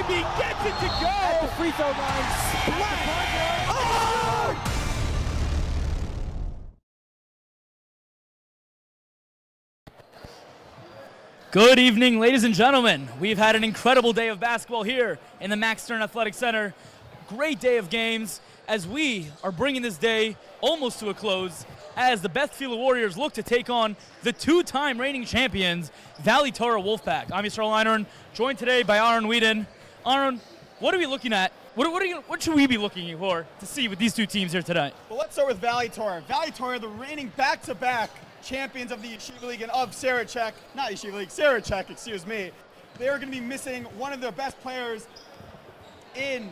He gets it to go! At the free throw line, splash! Oh! Good evening, ladies and gentlemen. We've had an incredible day of basketball here in the Max Stern Athletic Center. Great day of games as we are bringing this day almost to a close as the Beth Tfiloh Warriors look to take on the two-time reigning champions, Valley Torah Wolfpack. I'm Yisrael Einhorn, joined today by Aaron Whedon. Aaron, what are we looking at? What should we be looking for to see with these two teams here tonight? Well, let's start with Valley Torah. Valley Torah, the reigning back-to-back champions of the Yeshiva League and of Sarachek, not Yeshiva League, Sarachek, excuse me. They are going to be missing one of their best players in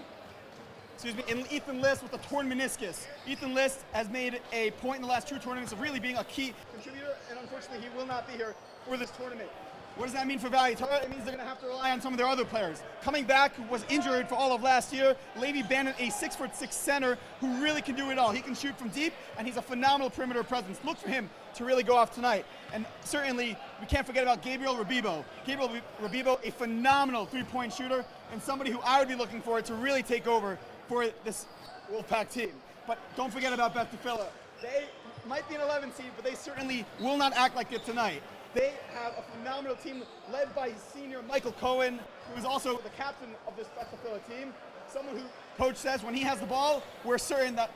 Ethan List with a torn meniscus. Ethan List has made a point in the last two tournaments of really being a key contributor, and unfortunately he will not be here for this tournament. What does that mean for Valley Torah? It means they're going to have to rely on some of their other players. Coming back, who was injured for all of last year, Levi Bandit, a 6'6" center who really can do it all. He can shoot from deep, and he's a phenomenal perimeter presence. Look for him to really go off tonight. And certainly, we can't forget about Gabriel Rabibo. Gabriel Rabibo, a phenomenal three-point shooter, and somebody who I would be looking for to really take over for this Wolfpack team. But don't forget about Beth Tfiloh. They might be an 11 seed, but they certainly will not act like it tonight. They have a phenomenal team led by senior Michael Cohen, who is also the captain of this Beth Tfiloh team. Someone who coach says when he has the ball, we're certain that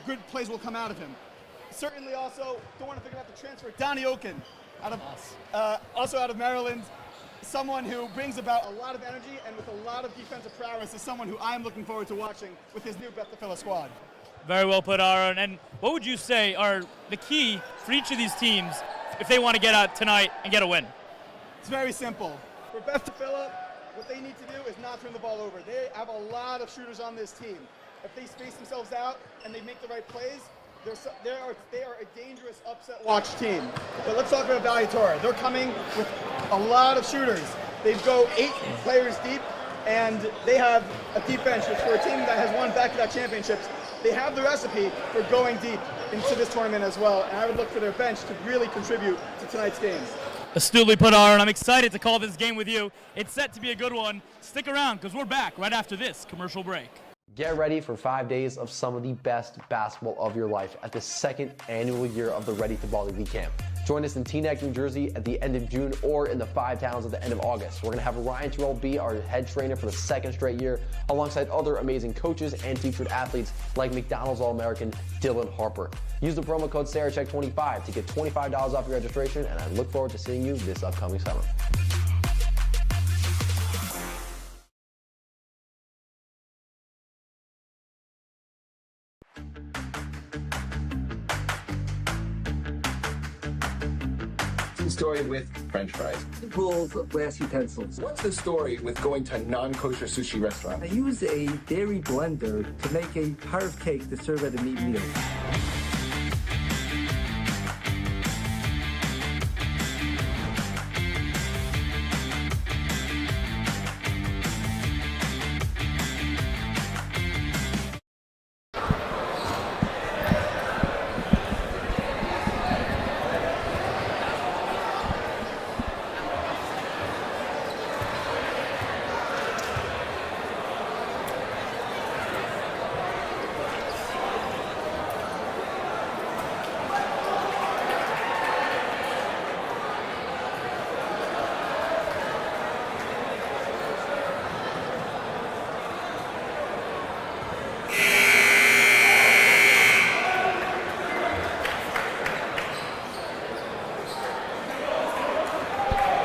good plays will come out of him. Certainly also, don't want to forget about the transfer, Donnie Oken, also out of Maryland. Someone who brings about a lot of energy and with a lot of defensive prowess is someone who I'm looking forward to watching with his new Beth Tfiloh squad. Very well put, Aaron. And what would you say are the key for each of these teams if they want to get out tonight and get a win? It's very simple. For Beth Tfiloh, what they need to do is not turn the ball over. They have a lot of shooters on this team. If they space themselves out and they make the right plays, they are a dangerous upset watch team. But let's talk about Valley Torah. They're coming with a lot of shooters. They go 8 players deep, and they have a deep bench, which for a team that has won back-to-back championships, they have the recipe for going deep into this tournament as well. And I would look for their bench to really contribute to tonight's games. Astutely put, Aaron. I'm excited to call this game with you. It's set to be a good one. Stick around because we're back right after this commercial break. Get ready for 5 days of some of the best basketball of your life at the 2nd annual year of the Ready to Ball Elite Camp. Join us in Teaneck, New Jersey at the end of June or in the 5 towns at the end of August. We're going to have Ryan Terrell be our head trainer for the 2nd straight year alongside other amazing coaches and featured athletes like McDonald's All-American Dylan Harper. Use the promo code Sarachek25 to get $25 off your registration, and I look forward to seeing you this upcoming summer. Story with French fries. Rules of glass utensils. What's the story with going to a non-kosher sushi restaurant? I use a dairy blender to make a parve cake to serve at a meat meal.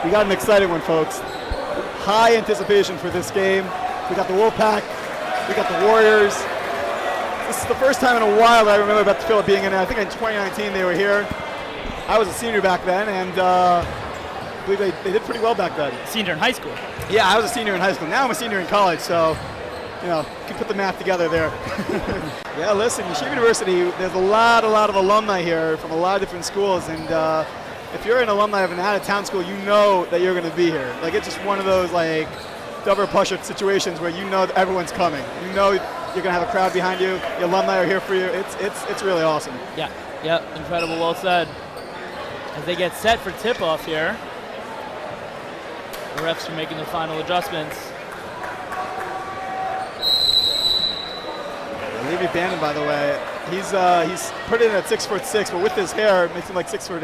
We got an exciting one, folks. High anticipation for this game. We got the Wolfpack, we got the Warriors. This is the first time in a while that I remember Beth Tfiloh being in it. I think in 2019 they were here. I was a senior back then, and I believe they did pretty well back then. Senior in high school. Yeah, I was a senior in high school. Now I'm a senior in college, so, you know, you can put the math together there. Yeah, listen, Yeshiva University, there's a lot of alumni here from a lot of different schools, and if you're an alumni of an out-of-town school, you know that you're going to be here. Like, it's just one of those, like, Dover Pusher situations where you know that everyone's coming. You know you're going to have a crowd behind you. The alumni are here for you. It's really awesome. Yeah, incredible. Well said. As they get set for tip-off here, the refs are making the final adjustments. Jeremy Bannon, by the way. He's put it in at 6'6", but with his hair, it makes him like 6'8".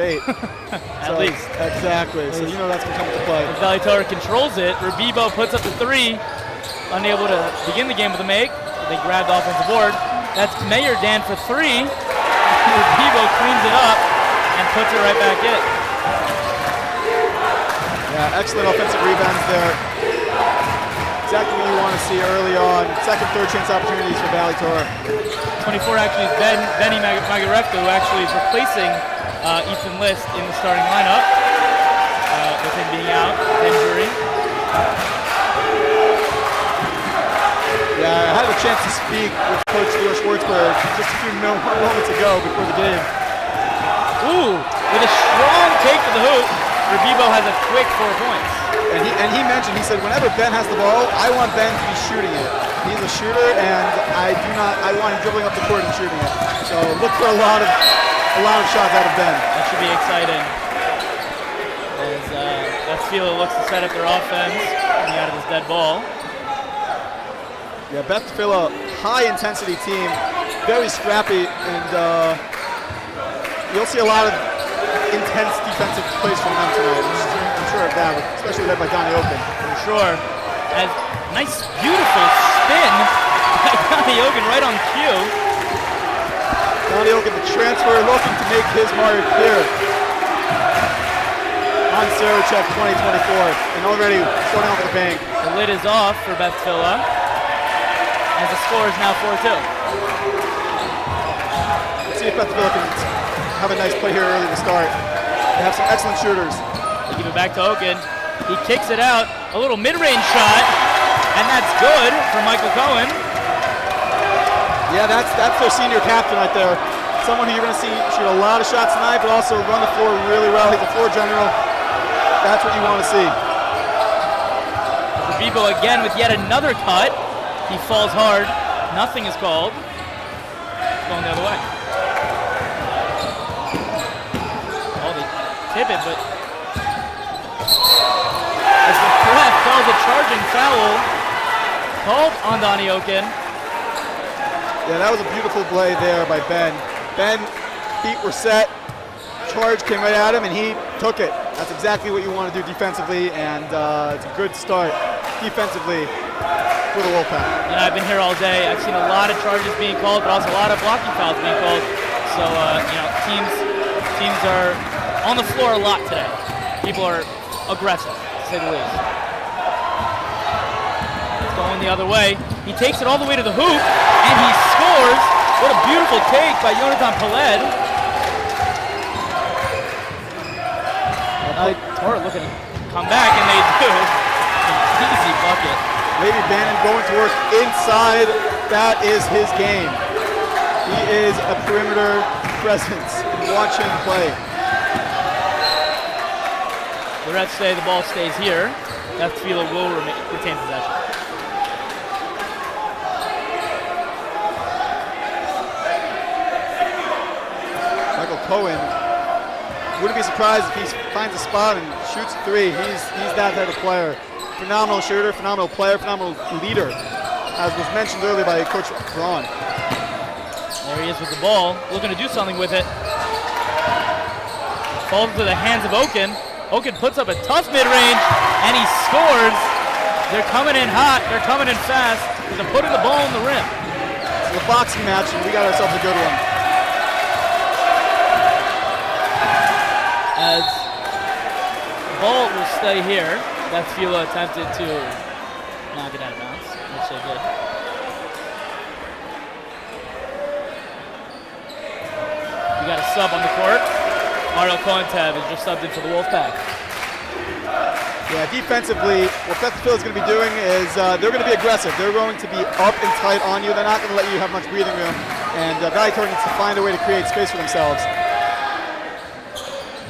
At least. Exactly. So you know that's going to come into play. As Valley Torah controls it, Rabibo puts up the 3, unable to begin the game with a make. They grab the offensive board. That's Mayor Dan for 3. Rabibo cleans it up and puts it right back in. Yeah, excellent offensive rebounds there. Exactly what you want to see early on. Second, third chance opportunities for Valley Torah. 24 actually is Benny Magarecto, who actually is replacing Ethan List in the starting lineup with him being out, injury. Yeah, I had a chance to speak with Coach Leo Schwartzberg just a few moments ago before the game. Ooh, with a strong take to the hoop, Rabibo has a quick 4 points. And he mentioned, he said, whenever Ben has the ball, I want Ben to be shooting it. He's a shooter, and I want him dribbling up the court and shooting it. So look for a lot of shots out of Ben. That should be exciting. As Tfiloh looks to set up their offense, coming out of this dead ball. Yeah, Beth Tfiloh, high intensity team, very scrappy, and you'll see a lot of intense defensive plays from them tonight. I'm sure of that, especially led by Donnie Oken. For sure. As nice, beautiful spin by Donnie Oken right on cue. Donnie Oken, the transfer, looking to make his mark here on Sarachek 2024, and already starting off with a bang. The lid is off for Beth Tfiloh, as the score is now 4-2. Let's see if Beth Tfiloh can have a nice play here early to start. They have some excellent shooters. They give it back to Oken. He kicks it out, a little mid-range shot, and that's good for Michael Cohen. Yeah, that's their senior captain right there. Someone who you're going to see shoot a lot of shots tonight, but also run the floor really well. He's a floor general. That's what you want to see. Rabibo again with yet another cut. He falls hard. Nothing is called. It's going the other way. Oh, they tip it, but as the ref calls a charging foul called on Donnie Oken. Yeah, that was a beautiful play there by Ben. Ben, feet were set, charge came right at him, and he took it. That's exactly what you want to do defensively, and it's a good start defensively for the Wolfpack. You know, I've been here all day. I've seen a lot of charges being called, but also a lot of blocking fouls being called. So, you know, teams are on the floor a lot today. People are aggressive, to say the least. It's going the other way. He takes it all the way to the hoop, and he scores. What a beautiful take by Yonatan Peled. Torah looking to come back, and they do. An easy bucket. Lady Bannon going to work inside. That is his game. He is a perimeter presence. Watch him play. The refs say the ball stays here. That Tfiloh will retain possession. Michael Cohen, wouldn't be surprised if he finds a spot and shoots a 3. He's that type of player. Phenomenal shooter, phenomenal player, phenomenal leader, as was mentioned earlier by Coach Braun. There he is with the ball, looking to do something with it. Falls into the hands of Oken. Oken puts up a tough mid-range, and he scores. They're coming in hot, they're coming in fast. They're putting the ball in the rim. It's a boxing match, and we got ourselves a good one. As the ball will stay here. That Tfiloh attempted to knock it out of bounds, which they did. We got a sub on the court. Ariel Kohentev is just subbed in for the Wolfpack. Yeah, defensively, what Beth Tfiloh is going to be doing is they're going to be aggressive. They're going to be up and tight on you. They're not going to let you have much breathing room. And Valley Torah needs to find a way to create space for themselves.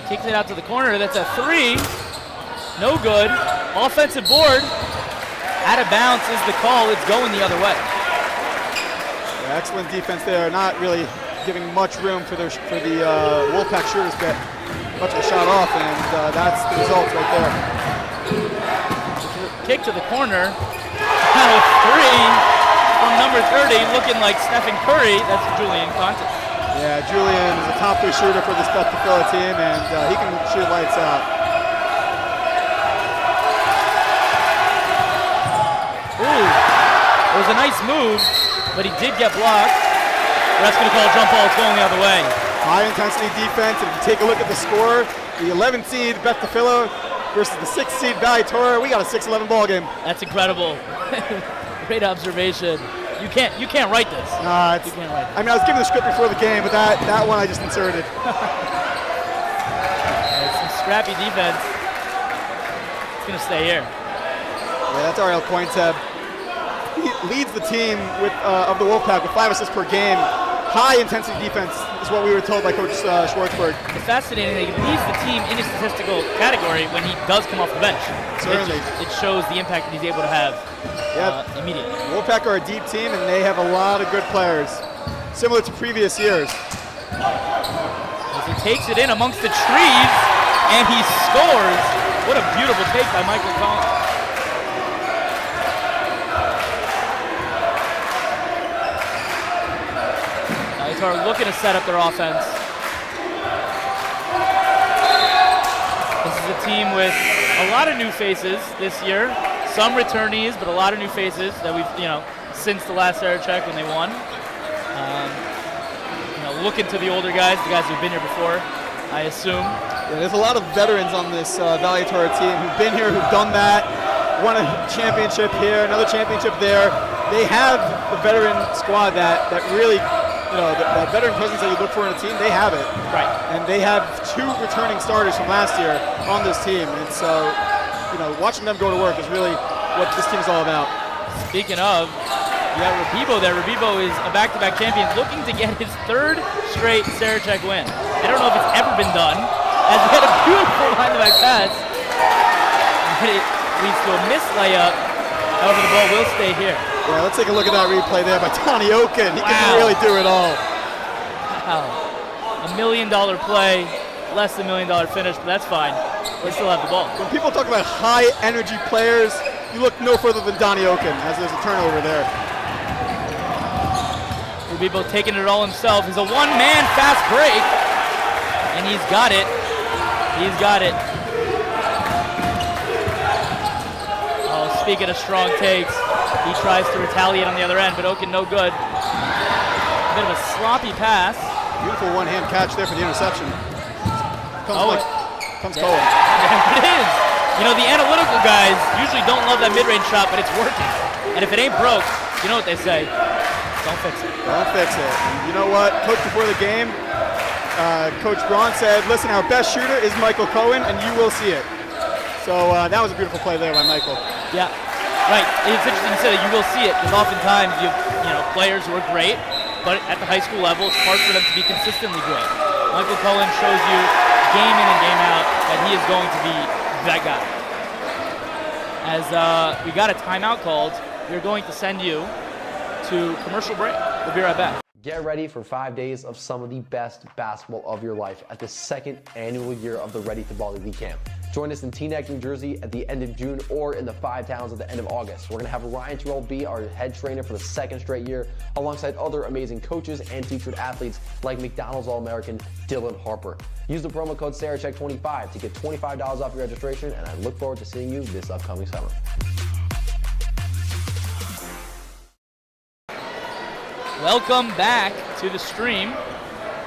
Kicks it out to the corner. That's a 3. No good. Offensive board. Out of bounds is the call. It's going the other way. Yeah, excellent defense there. Not really giving much room for the Wolfpack shooters to get much of a shot off, and that's the result right there. Kick to the corner. Now a 3 from number 30, looking like Stephen Curry. That's Julian Contis. Yeah, Julian is a top 3 shooter for this Beth Tfiloh team, and he can shoot lights out. Ooh, it was a nice move, but he did get blocked. Ref's going to call a jump ball. It's going the other way. High intensity defense. If you take a look at the score, the 11th seed Beth Tfiloh versus the 6th seed Valley Torah, we got a 6-11 ball game. That's incredible. Great observation. You can't write this. Nah, You can't write it. I mean, I was given the script before the game, but that one I just inserted. It's some scrappy defense. It's going to stay here. Yeah, that's Ariel Cointeb. He leads the team of the Wolfpack with 5 assists per game. High intensity defense is what we were told by Coach Schwartzberg. It's fascinating that he leads the team in a statistical category when he does come off the bench. Certainly. It shows the impact that he's able to have immediately. Wolfpack are a deep team, and they have a lot of good players, similar to previous years. As he takes it in amongst the trees, and he scores. What a beautiful take by Michael Collins. Are looking to set up their offense. This is a team with a lot of new faces this year. Some returnees, but a lot of new faces that we've, since the last Sarachek when they won. Looking to the older guys, the guys who've been here before, I assume. Yeah, there's a lot of veterans on this Valley Torah team who've been here, who've done that, won a championship here, another championship there. They have the veteran squad that really, that veteran presence that you look for in a team, they have it. Right. And they have 2 returning starters from last year on this team. And so, watching them go to work is really what this team's all about. Speaking of, you got Rebibo there. Rebibo is a back-to-back champion looking to get his 3rd straight Sarachek win. I don't know if it's ever been done, as he had a beautiful behind-the-back pass. But it leads to a missed layup. However, the ball will stay here. Yeah, let's take a look at that replay there by Donnie Oken. He can really do it all. Wow. $1 million play, less than $1 million finish, but that's fine. They still have the ball. When people talk about high-energy players, you look no further than Donnie Oken, as there's a turnover there. Rebibo taking it all himself. He's a one-man fast break, and he's got it. He's got it. Oh, speaking of strong takes, he tries to retaliate on the other end, but Oken no good. A bit of a sloppy pass. Beautiful one-hand catch there for the interception. Comes Cohen. Yeah, it is. The analytical guys usually don't love that mid-range shot, but it's working. And if it ain't broke, you know what they say. Don't fix it. Don't fix it. And you know what? Coach, before the game, Coach Braun said, listen, our best shooter is Michael Cohen, and you will see it. So that was a beautiful play there by Michael. Yeah, right. It's interesting you said that you will see it, because oftentimes you have players who are great, but at the high school level, it's hard for them to be consistently great. Michael Cohen shows you game in and game out that he is going to be that guy. As we got a timeout called, we're going to send you to commercial break. We'll be right back. Get ready for 5 days of some of the best basketball of your life at the 2nd annual year of the Ready to Ball Elite Camp. Join us in Teaneck, New Jersey at the end of June or in the 5 towns at the end of August. We're going to have Ryan Terrell be our head trainer for the 2nd straight year, alongside other amazing coaches and featured athletes like McDonald's All-American Dylan Harper. Use the promo code Sarachek25 to get $25 off your registration, and I look forward to seeing you this upcoming summer. Welcome back to the stream.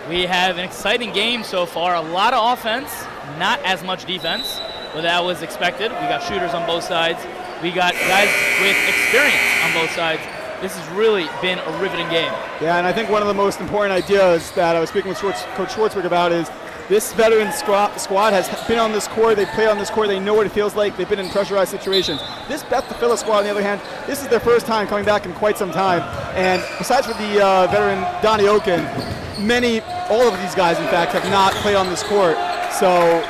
We have an exciting game so far. A lot of offense, not as much defense, but that was expected. We got shooters on both sides. We got guys with experience on both sides. This has really been a riveting game. Yeah, and I think one of the most important ideas that I was speaking with Coach Schwartzberg about is this veteran squad has been on this court, they play on this court, they know what it feels like, they've been in pressurized situations. This Beth Tfiloh squad, on the other hand, this is their first time coming back in quite some time. And besides for the veteran Donnie Oken, all of these guys, in fact, have not played on this court. So,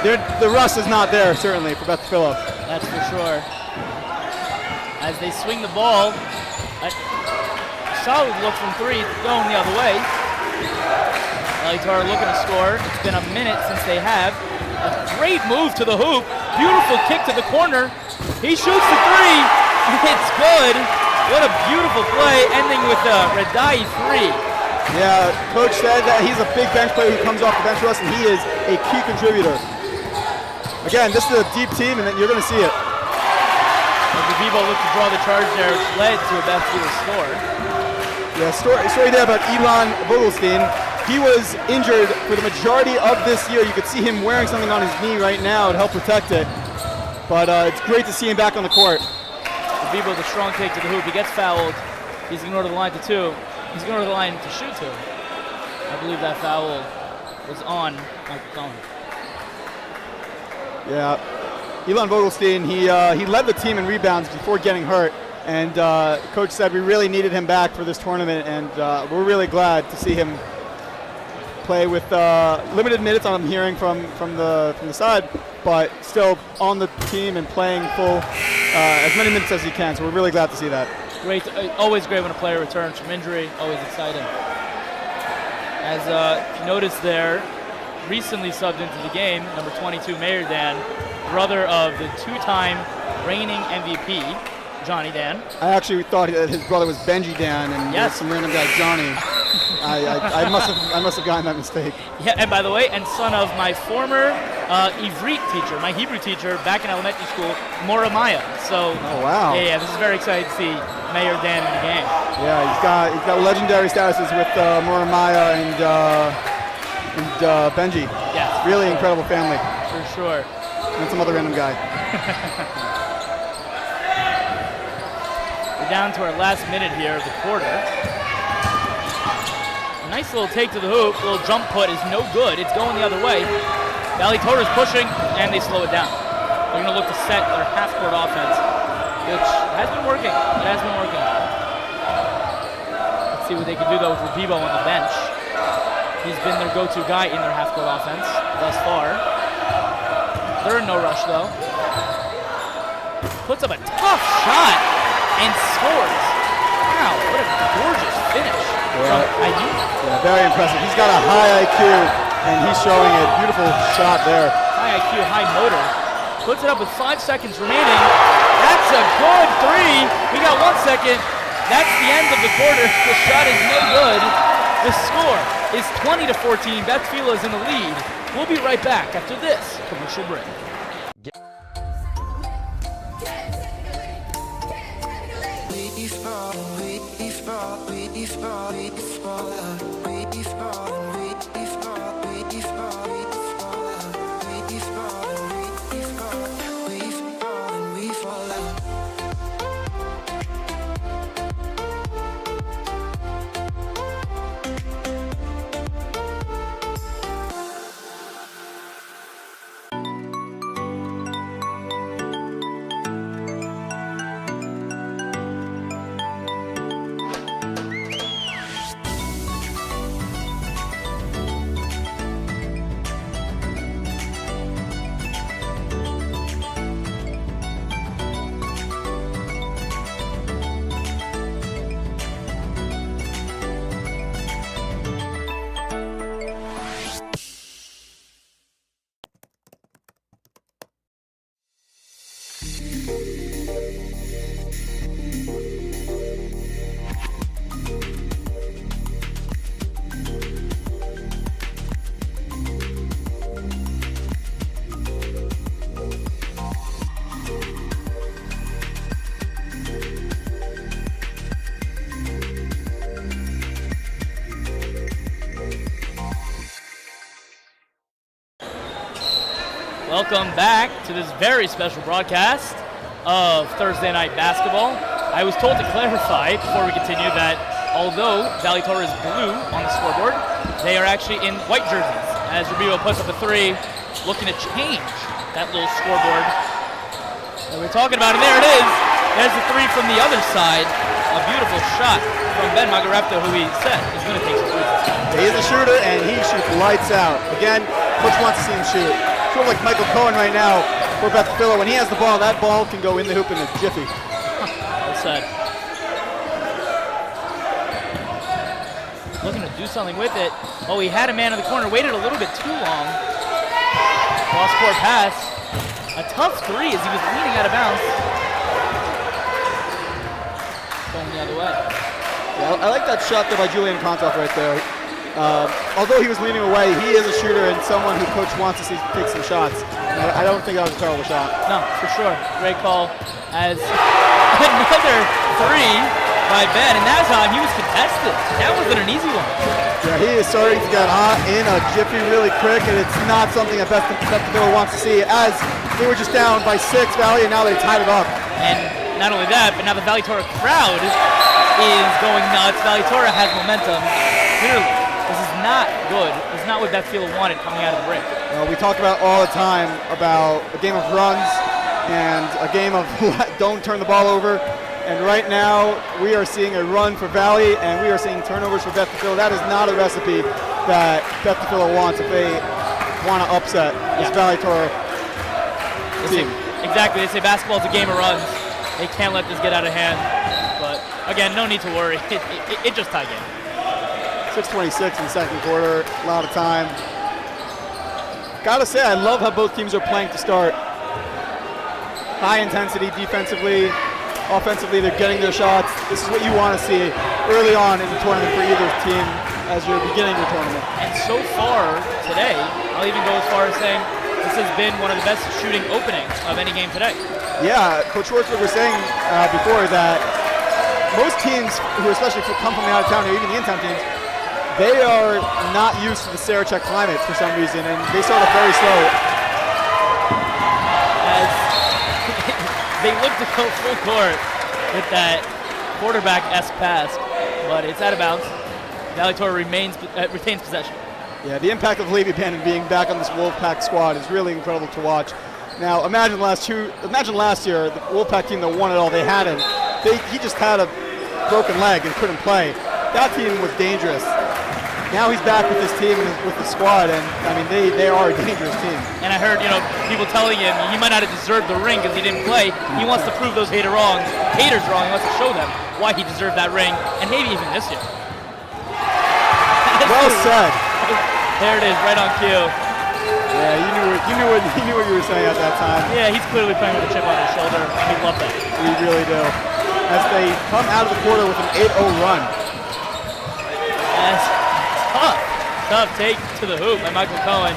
the rust is not there, certainly, for Beth Tfiloh. That's for sure. As they swing the ball, a solid look from 3, going the other way. Torah looking to score. It's been a minute since they have. A great move to the hoop. Beautiful kick to the corner. He shoots the 3. It's good. What a beautiful play, ending with a Radai 3. Yeah, coach said that he's a big bench player who comes off the bench for us, and he is a key contributor. Again, this is a deep team, and then you're going to see it. As the Vivo looked to draw the charge there, which led to a Beth Tfiloh score. Yeah, story there about Elon Vogelstein. He was injured for the majority of this year. You could see him wearing something on his knee right now to help protect it. But it's great to see him back on the court. Vivo, the strong take to the hoop. He gets fouled. He's going to go to the line to 2. He's going to the line to shoot 2. I believe that foul was on Michael Cohen. Yeah, Elon Vogelstein, he led the team in rebounds before getting hurt. And coach said we really needed him back for this tournament, and we're really glad to see him play with limited minutes. I'm hearing from the side, but still on the team and playing full as many minutes as he can. So we're really glad to see that. Great, always great when a player returns from injury. Always exciting. As you noticed there, recently subbed into the game, number 22, Mayor Dan, brother of the 2-time reigning MVP, Johnny Dan. I actually thought that his brother was Benji Dan, and yes, some random guy Johnny. I must have gotten that mistake. Yeah, and by the way, and son of my former Ivrit teacher, my Hebrew teacher back in elementary school, Mora Maya. So, oh wow, yeah, this is very exciting to see Mayor Dan in the game. Yeah, he's got legendary statuses with Mora Maya and Benji. Yes, really incredible family. For sure. And some other random guy. We're down to our last minute here of the quarter. Nice little take to the hoop, little jump put is no good. It's going the other way. Valley Torah is pushing, and they slow it down. They're going to look to set their half-court offense, which has been working. It has been working. Let's see what they can do, though, with Revivo on the bench. He's been their go-to guy in their half-court offense thus far. They're in no rush, though. Puts up a tough shot and scores. Wow, what a gorgeous finish. Yeah, very impressive. He's got a high IQ, and he's showing it. Beautiful shot there. High IQ, high motor. Puts it up with 5 seconds remaining. That's a good 3. We got 1 second. That's the end of the quarter. The shot is no good. The score is 20-14. Beth Tfiloh is in the lead. We'll be right back after this commercial break. Welcome back to this very special broadcast of Thursday Night Basketball. I was told to clarify before we continue that although Valley Torah is blue on the scoreboard, they are actually in white jerseys. As Revivo puts up a 3, looking to change that little scoreboard that we're talking about, and there it is. There's the 3 from the other side. A beautiful shot from Ben Magarepto, who he said is going to take some threes. He is a shooter, and he shoots lights out. Again, coach wants to see him shoot. Sort of like Michael Cohen right now for Beth Tfiloh. When he has the ball, that ball can go in the hoop in a jiffy. Well said. Looking to do something with it. Oh, he had a man in the corner, waited a little bit too long. Cross-court pass. A tough 3 as he was leaning out of bounds. Going the other way. Yeah, I like that shot there by Julian Kontoff right there. Although he was leaning away, he is a shooter and someone who coach wants to see take some shots. I don't think that was a terrible shot. No, for sure. Great call. As another three by Ben, and that time he was contested. That wasn't an easy one. Yeah, he is starting to get hot in a jiffy really quick, and it's not something that Beth Tfiloh wants to see, as they were just down by 6, Valley, and now they tied it up. And not only that, but now the Valley Torah crowd is going nuts. Valley Torah has momentum. Clearly, this is not good. This is not what Beth Tfiloh wanted coming out of the break. We talk about all the time about a game of runs and a game of don't turn the ball over. And right now, we are seeing a run for Valley, and we are seeing turnovers for Beth Tfiloh. That is not a recipe that Beth Tfiloh wants if they want to upset this Valley Torah team. Exactly. They say basketball is a game of runs. They can't let this get out of hand. But again, no need to worry. It just tie game. 6:26 in the second quarter. A lot of time. Gotta say, I love how both teams are playing to start. High intensity defensively. Offensively, they're getting their shots. This is what you want to see early on in the tournament for either team as you're beginning your tournament. And so far today, I'll even go as far as saying this has been one of the best shooting openings of any game today. Yeah, Coach Schwartzberg was saying before that most teams who especially come from the out-of-town or even the in-town teams, they are not used to the Sarachek climate for some reason, and they start off very slow. As they look to go full court with that quarterback-esque pass, but it's out of bounds. Valley Torah retains possession. Yeah, the impact of Levi Bannon being back on this Wolfpack squad is really incredible to watch. Now, imagine last year, the Wolfpack team that won it all, they had him. He just had a broken leg and couldn't play. That team was dangerous. Now he's back with this team and with the squad, and I mean they are a dangerous team. And I heard people telling him he might not have deserved the ring because he didn't play. He wants to prove those haters wrong. He wants to show them why he deserved that ring, and maybe even this year. Well said. There it is, right on cue. Yeah, you knew what you were saying at that time. Yeah, he's clearly playing with a chip on his shoulder, and we love that. We really do. As they come out of the quarter with an 8-0 run. Tough take to the hoop by Michael Cohen.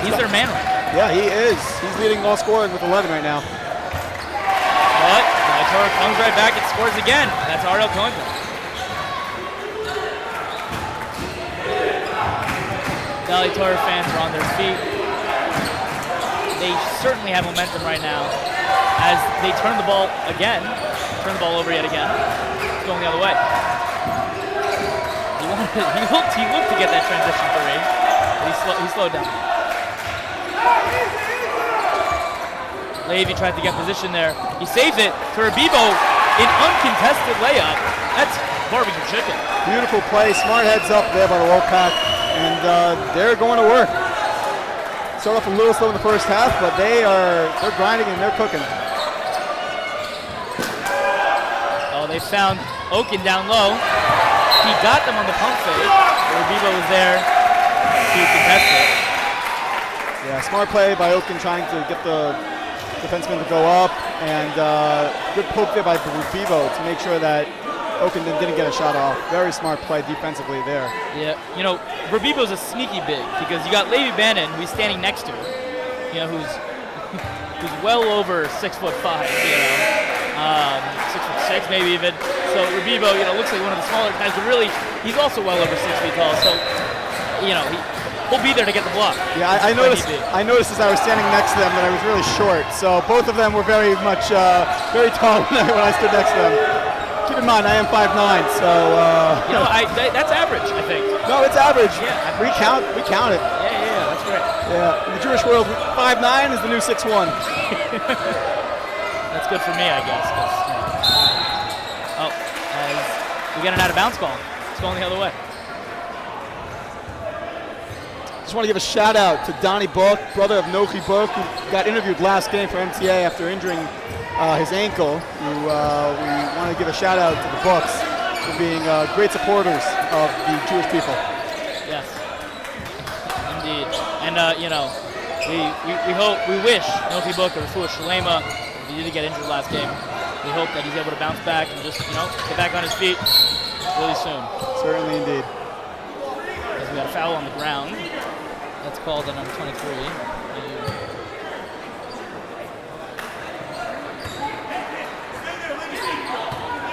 He's their man right now. Yeah, he is. He's leading all scoring with 11 right now. But Valley Torah comes right back and scores again. That's Ariel Cohen. Valley Torah fans are on their feet. They certainly have momentum right now as they turn the ball over yet again. It's going the other way. He looked to get that transition three, but he slowed down. Levy tried to get position there. He saves it to Rabibo in uncontested layup. That's barbecue chicken. Beautiful play, smart heads up there by the Wolfpack, and they're going to work. Start off a little slow in the first half, but they're grinding and they're cooking. Oh, they found Oken down low. He got them on the pump fake. Rabibo was there to contest it. Yeah, smart play by Oken trying to get the defenseman to go up, and good poke there by Rabibo to make sure that Oken didn't get a shot off. Very smart play defensively there. Yeah, Rabibo's a sneaky big because you got Levi Bannon, who's standing next to him, who's well over 6'5", 6'6", maybe even. So Rabibo, looks like one of the smaller guys, but really, he's also well over 6 feet tall. So, he'll be there to get the block. Yeah, I noticed as I was standing next to them that I was really short. So both of them were very much, very tall when I stood next to them. Keep in mind, I am 5'9", so. That's average, I think. No, it's average. Yeah, we count it. Yeah, that's great. Yeah, in the Jewish world, 5'9" is the new 6'1". That's good for me, I guess. As we get an out-of-bounds call. It's going the other way. Just want to give a shout out to Donnie Book, brother of Nochi Book, who got interviewed last game for MTA after injuring his ankle. We want to give a shout out to the Bucks for being great supporters of the Jewish people. Yes, indeed. And we wish Nochi Book or Refuah Shalema, he did get injured last game. We hope that he's able to bounce back and just, get back on his feet really soon. Certainly indeed. As we got a foul on the ground. That's called on number 23.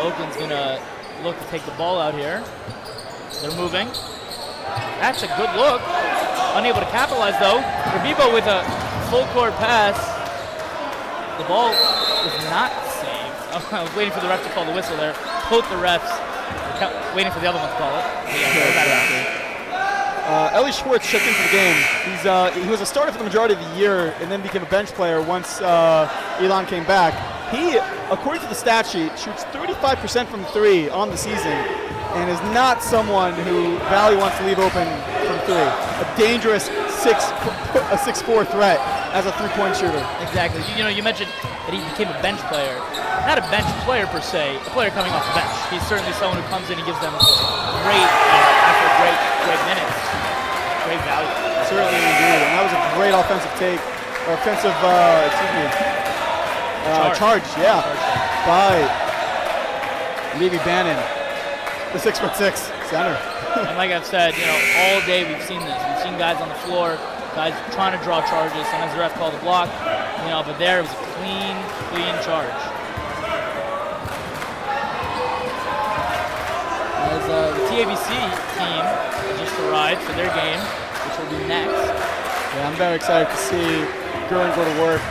Oakland's gonna look to take the ball out here. They're moving. That's a good look. Unable to capitalize though. Rabibo with a full court pass. The ball is not saved. Oh, I was waiting for the ref to call the whistle there. Both the refs waiting for the other one to call it. Eli Schwartz checked into the game. He was a starter for the majority of the year and then became a bench player once Elon came back. He, according to the stat sheet, shoots 35% from three on the season and is not someone who Valley wants to leave open from three. A dangerous 6'4" threat as a three-point shooter. Exactly. You mentioned that he became a bench player. Not a bench player per se, a player coming off the bench. He's certainly someone who comes in and gives them great minutes, great value. Certainly indeed. And that was a great offensive take, charge, yeah, by Levi Bannon, the 6'6" center. And like I've said, all day we've seen this. We've seen guys on the floor, guys trying to draw charges. Sometimes the ref called a block, but there it was a clean charge. As the TABC team just arrived for their game, which will be next. Yeah, I'm very excited to see Gurren go to work.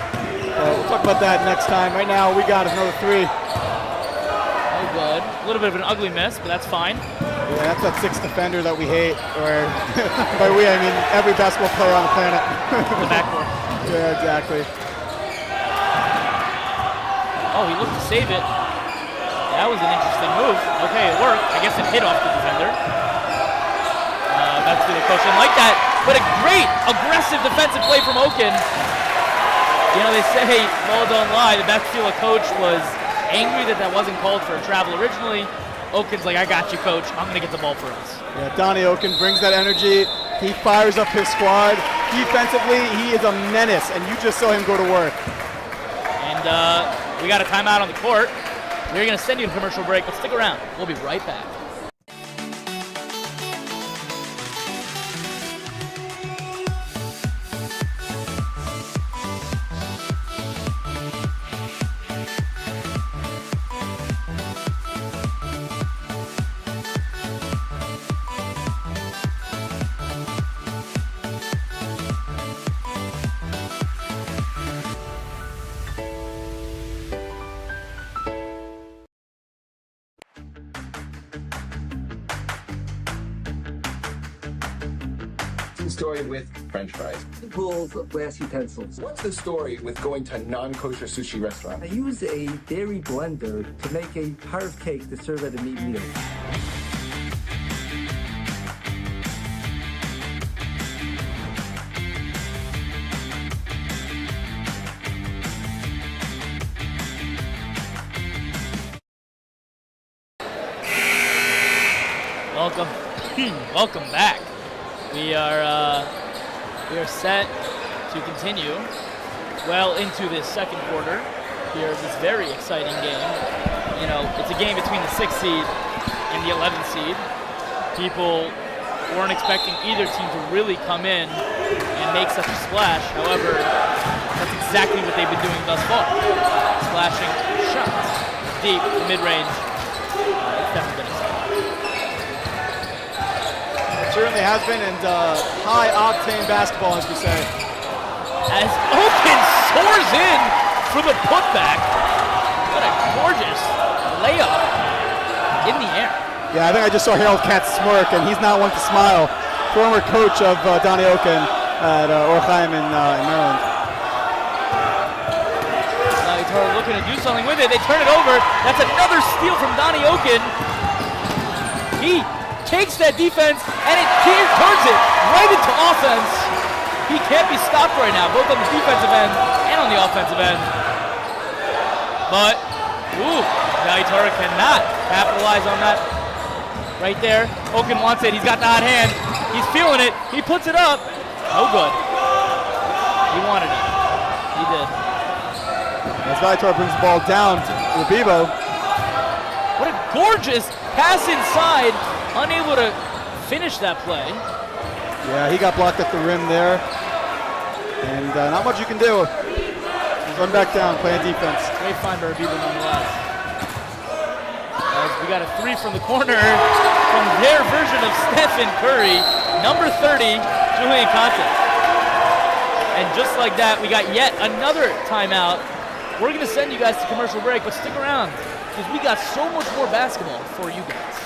We'll talk about that next time. Right now, we got another three. Oh, good. A little bit of an ugly miss, but that's fine. Yeah, that's that sixth defender that we hate. Or by we, I mean every basketball player on the planet. The backboard. Yeah, exactly. Oh, he looked to save it. That was an interesting move. Okay, it worked. I guess it hit off the defender. That's the coach didn't like that. But a great aggressive defensive play from Oken. They say, ball don't lie. The Beth Tfiloh coach was angry that wasn't called for a travel originally. Oken's like, I got you, coach. I'm going to get the ball for us. Yeah, Donnie Oken brings that energy. He fires up his squad. Defensively, he is a menace, and you just saw him go to work. And we got a timeout on the court. We're going to send you to commercial break, but stick around. We'll be right back. Story with French fries. Bowls of glass utensils. What's the story with going to non-kosher sushi restaurant? I use a dairy blender to make a parve cake to serve at a meat meal. Welcome back. We are set to continue well into this second quarter here of this very exciting game. It's a game between the 6th seed and the 11th seed. People weren't expecting either team to really come in and make such a splash. However, that's exactly what they've been doing thus far. Splashing shots deep, mid-range. It's definitely been exciting. Certainly has been, and high-octane basketball, as we say. As Oken soars in for the putback. What a gorgeous layup in the air. Yeah, I think I just saw Harold Katz smirk, and he's not one to smile. Former coach of Donnie Oken at Orchaim in Maryland. Now Torah looking to do something with it. They turn it over. That's another steal from Donnie Oken. He takes that defense and it turns it right into offense. He can't be stopped right now, both on the defensive end and on the offensive end. But, Torah cannot capitalize on that right there. Oken wants it. He's got the hot hand. He's feeling it. He puts it up. No good. He wanted it. He did. As Torah brings the ball down Rabibo. What a gorgeous pass inside. Unable to finish that play. Yeah, he got blocked at the rim there. And not much you can do. Run back down, playing defense. Great find by Rabibo nonetheless. As we got a three from the corner from their version of Stephen Curry, number 30, Julian Conte. And just like that, we got yet another timeout. We're going to send you guys to commercial break, but stick around because we got so much more basketball for you guys.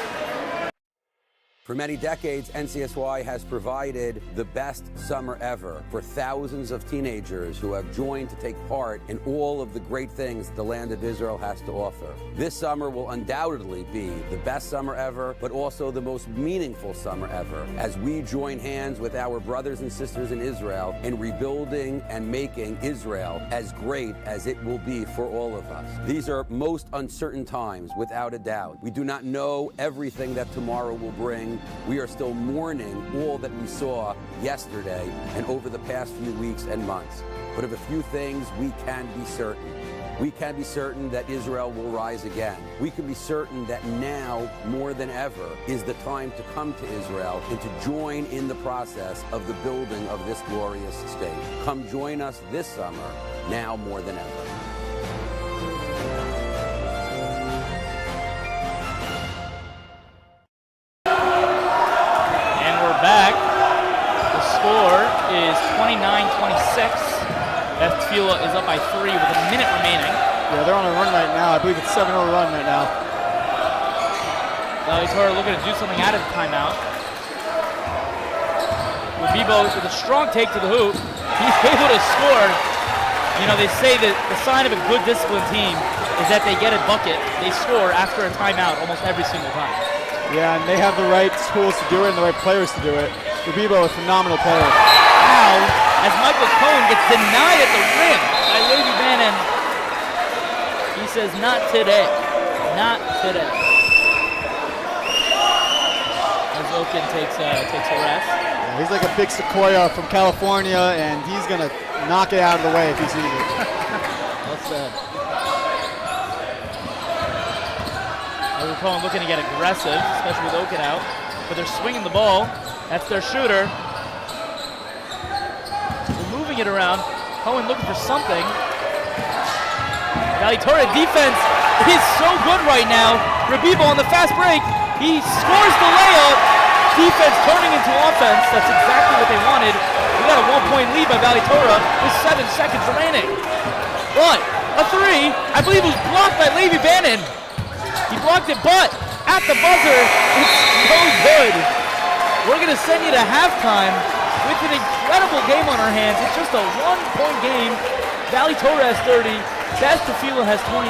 For many decades, NCSY has provided the best summer ever for thousands of teenagers who have joined to take part in all of the great things the land of Israel has to offer. This summer will undoubtedly be the best summer ever, but also the most meaningful summer ever, as we join hands with our brothers and sisters in Israel in rebuilding and making Israel as great as it will be for all of us. These are most uncertain times, without a doubt. We do not know everything that tomorrow will bring. We are still mourning all that we saw yesterday and over the past few weeks and months. But of a few things we can be certain. We can be certain that Israel will rise again. We can be certain that now, more than ever, is the time to come to Israel and to join in the process of the building of this glorious state. Come join us this summer, now more than ever. Back. The score is 29-26. Beth Tfiloh is up by 3 with a minute remaining. Yeah, they're on a run right now. I believe it's 7-0 run right now. Torah looking to do something out of the timeout. Rabibo with a strong take to the hoop. He's able to score. You know, they say that the sign of a good disciplined team is that they get a bucket. They score after a timeout almost every single time. Yeah, and they have the right tools to do it and the right players to do it. Rabibo, a phenomenal player. Foul as Michael Cohen gets denied at the rim by Levi Bannon. He says, not today. Not today. As Oken takes a rest. Yeah, he's like a big sequoia from California, and he's going to knock it out of the way if he sees it. Well said. Cohen looking to get aggressive, especially with Oken out, but they're swinging the ball. That's their shooter. They're moving it around. Cohen looking for something. Torah defense is so good right now. Rabibo on the fast break. He scores the layup. Defense turning into offense. That's exactly what they wanted. We got a 1-point lead by Torah with 7 seconds remaining. But a three, I believe it was blocked by Levi Bannon. He blocked it, but at the buzzer, it's no good. We're going to send you to halftime with an incredible game on our hands. It's just a 1-point game. Torah has 30. Beth Tfiloh has 29.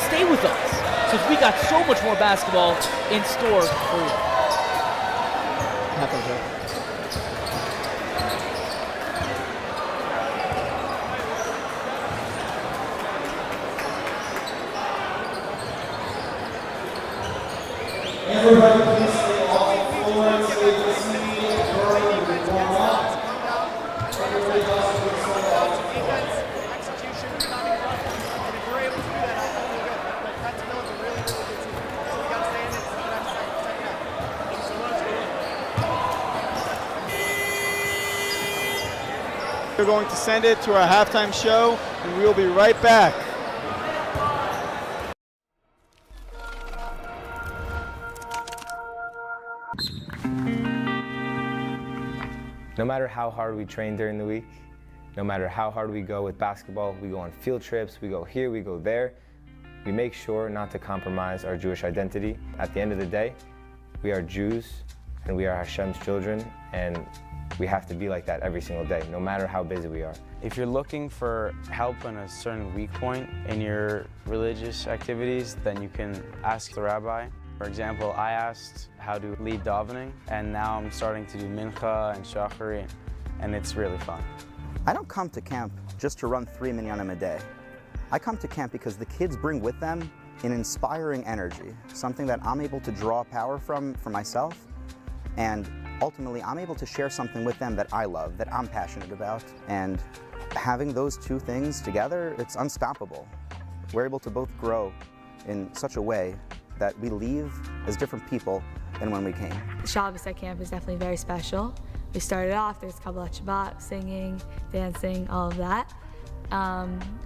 Stay with us, because we got so much more basketball in store for you. Halftime, Joe. Everybody please stay off the floor and stay with me. Everybody else will start off. Execution, timing, and if we're able to do that, I'll feel good. But Beth Tfiloh is a really, really good team. So we got to stay in it for the next second half. So let's go. We're going to send it to our halftime show, and we'll be right back. No matter how hard we train during the week, no matter how hard we go with basketball, we go on field trips, we go here, we go there, we make sure not to compromise our Jewish identity. At the end of the day, we are Jews and we are Hashem's children, and we have to be like that every single day, no matter how busy we are. If you're looking for help on a certain weak point in your religious activities, then you can ask the rabbi. For example, I asked how to lead davening, and now I'm starting to do mincha and shachari, and it's really fun. I don't come to camp just to run 3 minyanim a day. I come to camp because the kids bring with them an inspiring energy, something that I'm able to draw power from for myself, and ultimately I'm able to share something with them that I love, that I'm passionate about, and having those two things together, it's unstoppable. we're able to both grow in such a way that we leave as different people than when we came. Shabbos at camp is definitely very special. We started off, there's Kabbalat Shabbat, singing, dancing, all of that.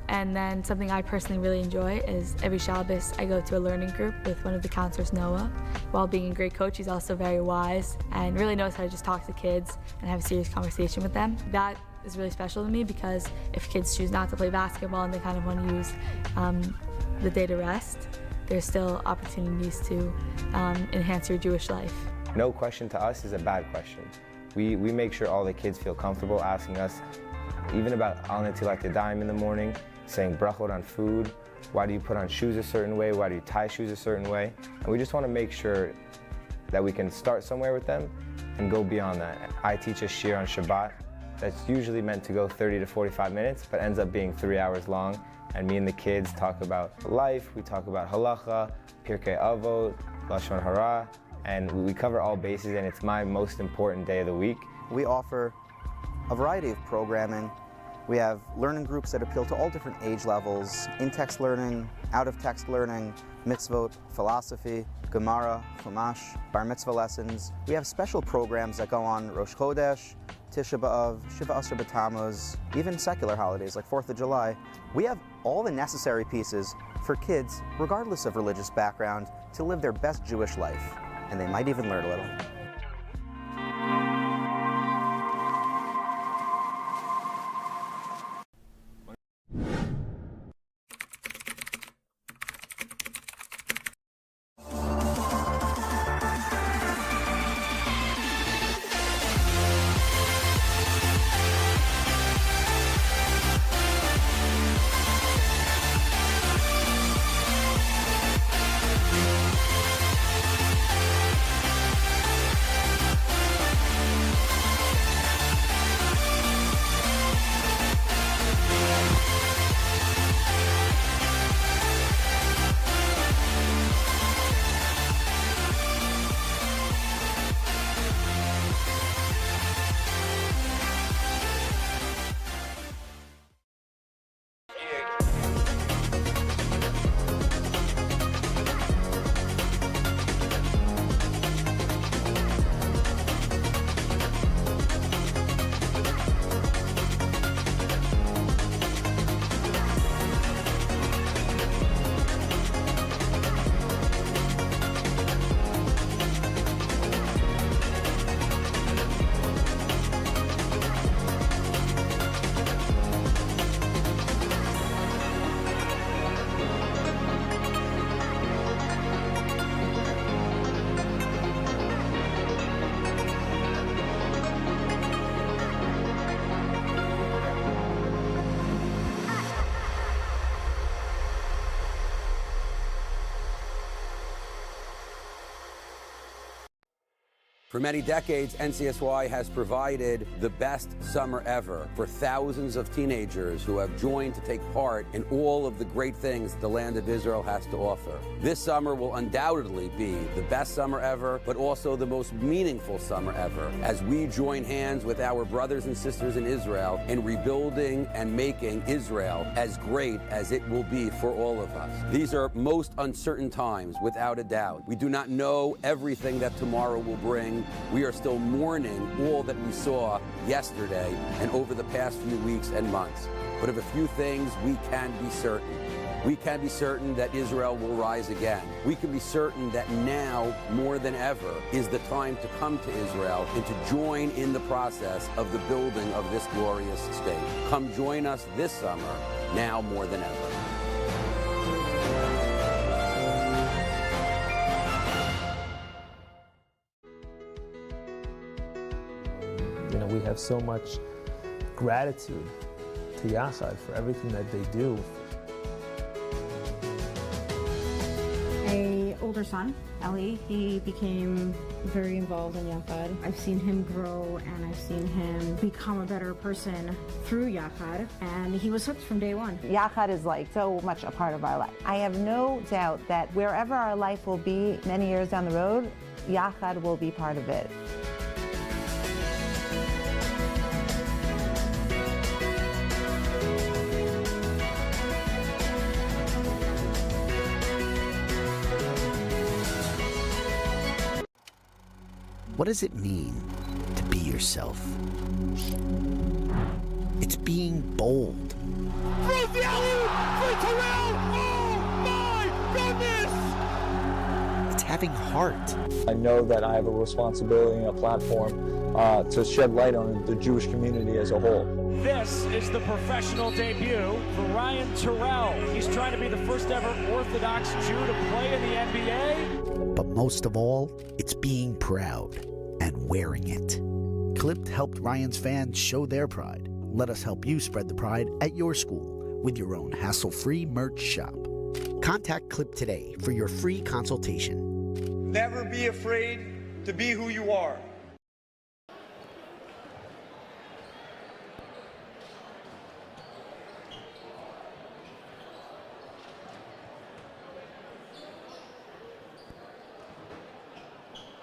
And then something I personally really enjoy is every Shabbos I go to a learning group with one of the counselors, Noah. While being a great coach, he's also very wise and really knows how to just talk to kids and have a serious conversation with them. That is really special to me because if kids choose not to play basketball and they kind of want to use the day to rest, there's still opportunities to enhance your Jewish life. No question to us is a bad question. We make sure all the kids feel comfortable asking us even about Al Netilat Yadayim in the morning, saying brachot on food, why do you put on shoes a certain way, why do you tie shoes a certain way, and we just want to make sure that we can start somewhere with them and go beyond that. I teach a shir on Shabbat that's usually meant to go 30 to 45 minutes, but ends up being 3 hours long, and me and the kids talk about life, we talk about halacha, Pirkei Avot, Lashon Hara, and we cover all bases, and it's my most important day of the week. We offer a variety of programming. We have learning groups that appeal to all different age levels, in-text learning, out-of-text learning, mitzvot, philosophy, Gemara, Chumash, bar mitzvah lessons. We have special programs that go on Rosh Chodesh, Tisha B'Av, Shiva Asar B'Tammuz, even secular holidays like 4th of July. We have all the necessary pieces for kids, regardless of religious background, to live their best Jewish life. And they might even learn a little. For many decades, NCSY has provided the best summer ever for thousands of teenagers who have joined to take part in all of the great things the land of Israel has to offer. This summer will undoubtedly be the best summer ever, but also the most meaningful summer ever, as we join hands with our brothers and sisters in Israel in rebuilding and making Israel as great as it will be for all of us. These are most uncertain times, without a doubt. We do not know everything that tomorrow will bring. We are still mourning all that we saw yesterday and over the past few weeks and months. But of a few things we can be certain. We can be certain that Israel will rise again. We can be certain that now, more than ever, is the time to come to Israel and to join in the process of the building of this glorious state. Come join us this summer, now more than ever. You know, we have so much gratitude to Yachad for everything that they do. An older son, Eli, he became very involved in Yachad. I've seen him grow and I've seen him become a better person through Yachad, and he was hooked from day one. Yachad is like so much a part of our life. I have no doubt that wherever our life will be many years down the road, Yachad will be part of it. What does it mean to be yourself? It's being bold. Throws the alley for Terrell! Oh my goodness! It's having heart. I know that I have a responsibility and a platform to shed light on the Jewish community as a whole. This is the professional debut for Ryan Terrell. He's trying to be the first ever Orthodox Jew to play in the NBA. But most of all, it's being proud and wearing it. Clipped helped Ryan's fans show their pride. Let us help you spread the pride at your school with your own hassle-free merch shop. Contact Clip today for your free consultation. Never be afraid to be who you are.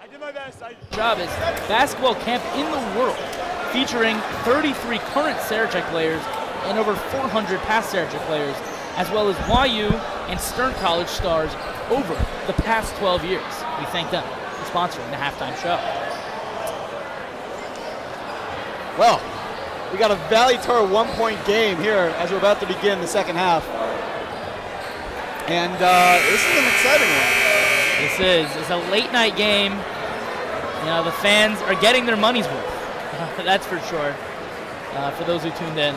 I did my best. Job is basketball camp in the world, featuring 33 current Sarachek players and over 400 past Sarachek players, as well as YU and Stern College stars over the past 12 years. We thank them for sponsoring the halftime show. Well, we got a Valley Torah 1-point game here as we're about to begin the second half. And this is an exciting one. It's a late night game. You know, the fans are getting their money's worth. That's for sure. For those who tuned in.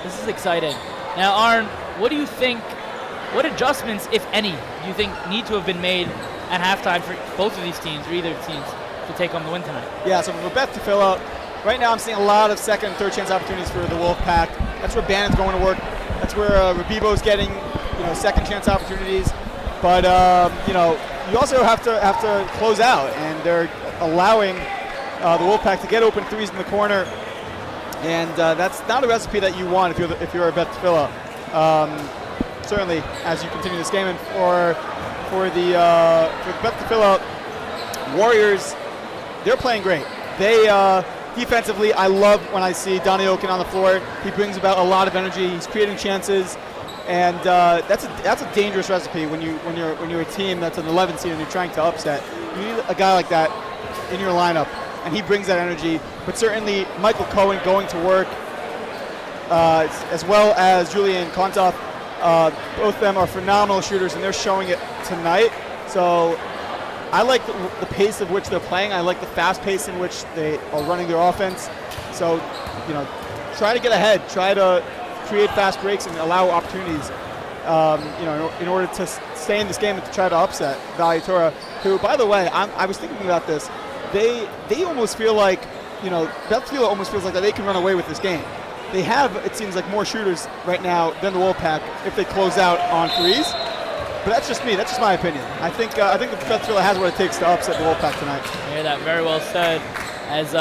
This is exciting. Now, Arn, what do you think, what adjustments, if any, do you think need to have been made at halftime for both of these teams, or either teams, to take home the win tonight? Yeah, so for Beth Tfiloh, right now I'm seeing a lot of second and third chance opportunities for the Wolfpack. That's where Bannon's going to work. That's where Rabibo's getting, second chance opportunities. But you also have to close out, and they're allowing the Wolfpack to get open threes in the corner, and that's not a recipe that you want if you're a Beth Tfiloh. Certainly, as you continue this game, and for the Beth Tfiloh Warriors, they're playing great. They defensively, I love when I see Donnie Oken on the floor. He brings about a lot of energy. He's creating chances. And that's a dangerous recipe when you're a team that's an 11 seed and you're trying to upset. You need a guy like that in your lineup, and he brings that energy. But certainly Michael Cohen going to work, as well as Julian Kontoff. Both of them are phenomenal shooters, and they're showing it tonight. So I like the pace of which they're playing. I like the fast pace in which they are running their offense. So try to get ahead. Try to create fast breaks and allow opportunities, in order to stay in this game and to try to upset Valley Torah, who, by the way, I was thinking about this. They almost feel like, Beth Tfiloh almost feels like that they can run away with this game. They have, it seems like, more shooters right now than the Wolfpack if they close out on threes. But that's just me. That's just my opinion. I think that Beth Tfiloh has what it takes to upset the Wolfpack tonight. Yeah, that very well said. As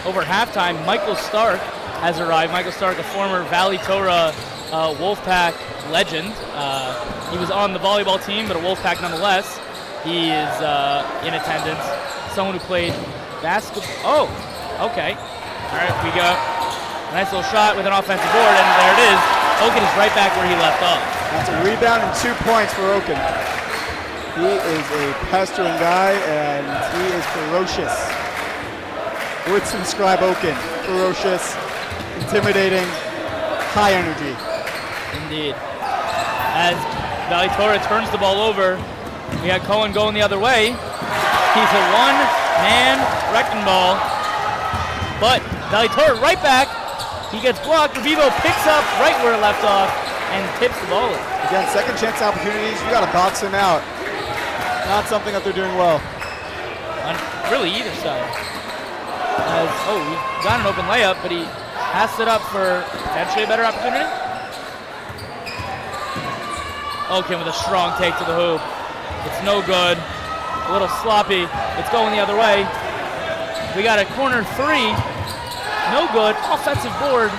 over halftime, Michael Stark has arrived. Michael Stark, a former Valley Torah Wolfpack legend. He was on the volleyball team, but a Wolfpack nonetheless. He is in attendance. Someone who played basketball. Oh, okay. All right, we go. Nice little shot with an offensive board, and there it is. Oken is right back where he left off. That's a rebound and 2 points for Oken. He is a pestering guy, and he is ferocious. Words to describe Oken. Ferocious, intimidating, high energy. Indeed. As Valley Torah turns the ball over, we got Cohen going the other way. He's a one-man wrecking ball. But Valley Torah right back. He gets blocked. Rabibo picks up right where it left off and tips the ball in. Again, second chance opportunities. You got to box him out. Not something that they're doing well. On really either side. He got an open layup, but he passed it up for potentially a better opportunity. Oken with a strong take to the hoop. It's no good. A little sloppy. It's going the other way. We got a corner three. No good. Offensive board.